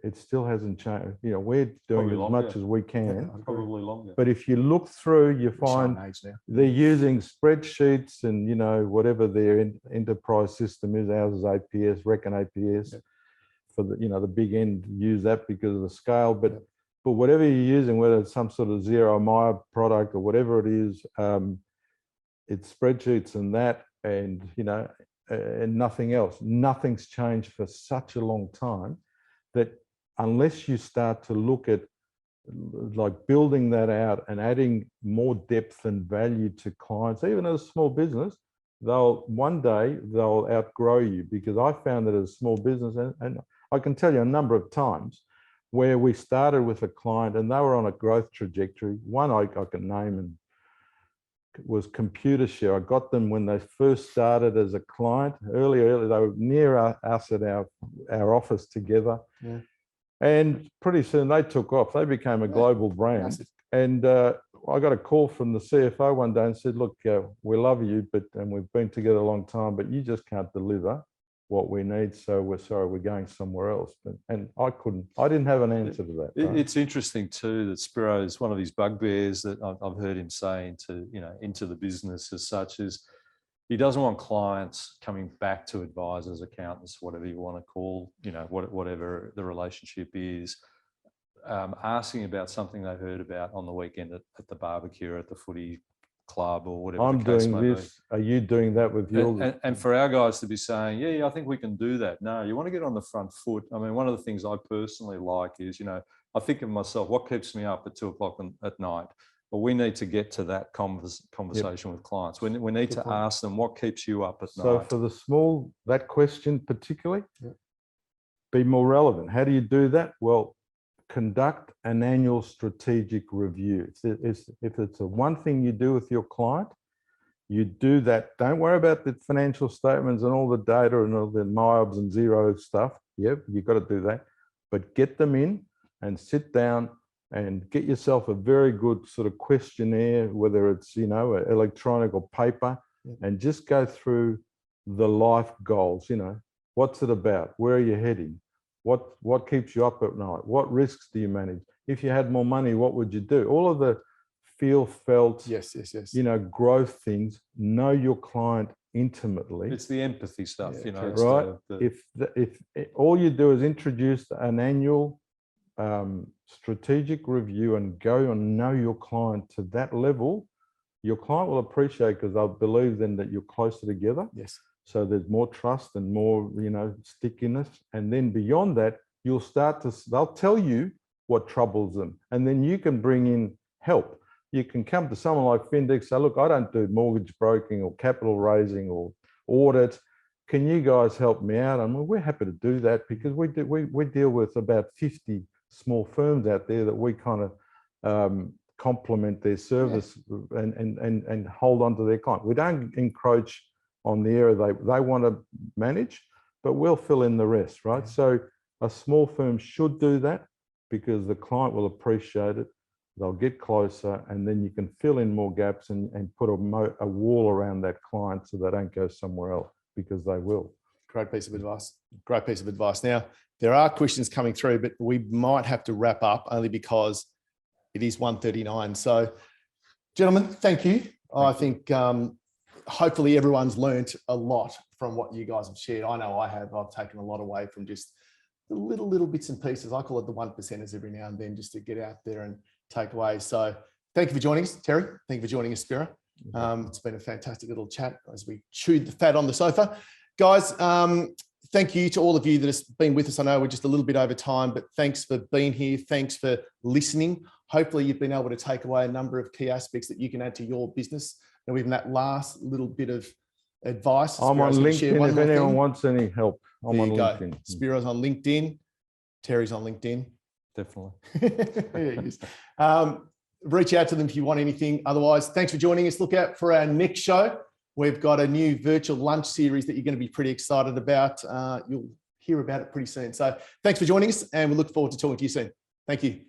S4: it still hasn't changed. You know, we're doing
S5: Probably
S4: as
S5: longer.
S4: much as we can.
S5: Probably longer.
S4: But if you look through, you find
S6: age now.
S4: they're using spreadsheets and, you know, whatever their enterprise system is. Ours is APS, Reckon APS. For the, you know, the big end use that because of the scale. But whatever you're using, whether it's some sort of Zero Maya product or whatever it is, it's spreadsheets and that, and, you know, and nothing else. Nothing's changed for such a long time that unless you start to look at like building that out and adding more depth and value to clients, even as a small business, one day they'll outgrow you. Because I found that as a small business, and I can tell you a number of times where we started with a client and they were on a growth trajectory. One I can name and was Computer Share. I got them when they first started as a client. Earlier, they were near us at our office together. Yeah. And pretty soon they took off. They became a global brand. Massive. And I got a call from the CFO one day and said, look, we love you, and we've been together a long time, but you just can't deliver what we need. So we're sorry, we're going somewhere else. And I didn't have an answer to that. Right?
S5: It's interesting too that Spiro is one of these bugbears that I've heard him say into the business as such, is he doesn't want clients coming back to advisors, accountants, whatever you want to call, you know, whatever the relationship is, asking about something they heard about on the weekend at the barbecue or at the footy club or whatever.
S4: I'm doing this. Are you doing that with your?
S5: And for our guys to be saying, yeah, I think we can do that. No, you want to get on the front foot. I mean, one of the things I personally like is, you know, I think of myself, what keeps me up at 2 o'clock at night? Well, we need to get to that conversation with clients. We need to ask them, what keeps you up at night?
S4: So for the small, that question particularly, be more relevant. How do you do that? Well, conduct an annual strategic review. If it's the one thing you do with your client, you do that. Don't worry about the financial statements and all the data and all the MIOBs and zero stuff. Yep, you've got to do that. But get them in and sit down and get yourself a very good sort of questionnaire, whether it's, you know, electronic or paper, and just go through the life goals. You know, what's it about? Where are you heading? What keeps you up at night? What risks do you manage? If you had more money, what would you do? All of the felt,
S6: yes,
S4: you know, growth things. Know your client intimately.
S5: It's the empathy stuff, you know.
S4: Right. If all you do is introduce an annual strategic review and go and know your client to that level, your client will appreciate, because they'll believe then that you're closer together.
S6: Yes.
S4: So there's more trust and more, you know, stickiness. And then beyond that, they'll tell you what troubles them. And then you can bring in help. You can come to someone like Findex, say, look, I don't do mortgage broking or capital raising or audit. Can you guys help me out? And we're happy to do that, because we deal with about 50 small firms out there that we kind of complement their service and hold on to their client. We don't encroach on the area they want to manage, but we'll fill in the rest, right? So a small firm should do that, because the client will appreciate it. They'll get closer, and then you can fill in more gaps and put a wall around that client so they don't go somewhere else, because they will.
S6: Great piece of advice. Great piece of advice. Now, there are questions coming through, but we might have to wrap up only because it is 1:39. So, gentlemen, thank you. I think hopefully everyone's learnt a lot from what you guys have shared. I know I have. I've taken a lot away from just the little bits and pieces. I call it the 1%ers every now and then, just to get out there and take away. So thank you for joining us, Terry. Thank you for joining us, Spiro. It's been a fantastic little chat as we chewed the fat on the sofa. Guys, thank you to all of you that has been with us. I know we're just a little bit over time, but thanks for being here. Thanks for listening. Hopefully you've been able to take away a number of key aspects that you can add to your business. And even that last little bit of advice.
S4: I'm on LinkedIn if anyone wants any help. I'm on LinkedIn.
S6: Spiro's on LinkedIn. Terry's on LinkedIn.
S5: Definitely.
S6: Yeah, he is. Reach out to them if you want anything. Otherwise, thanks for joining us. Look out for our next show. We've got a new virtual lunch series that you're going to be pretty excited about. You'll hear about it pretty soon. So thanks for joining us, and we look forward to talking to you soon. Thank you.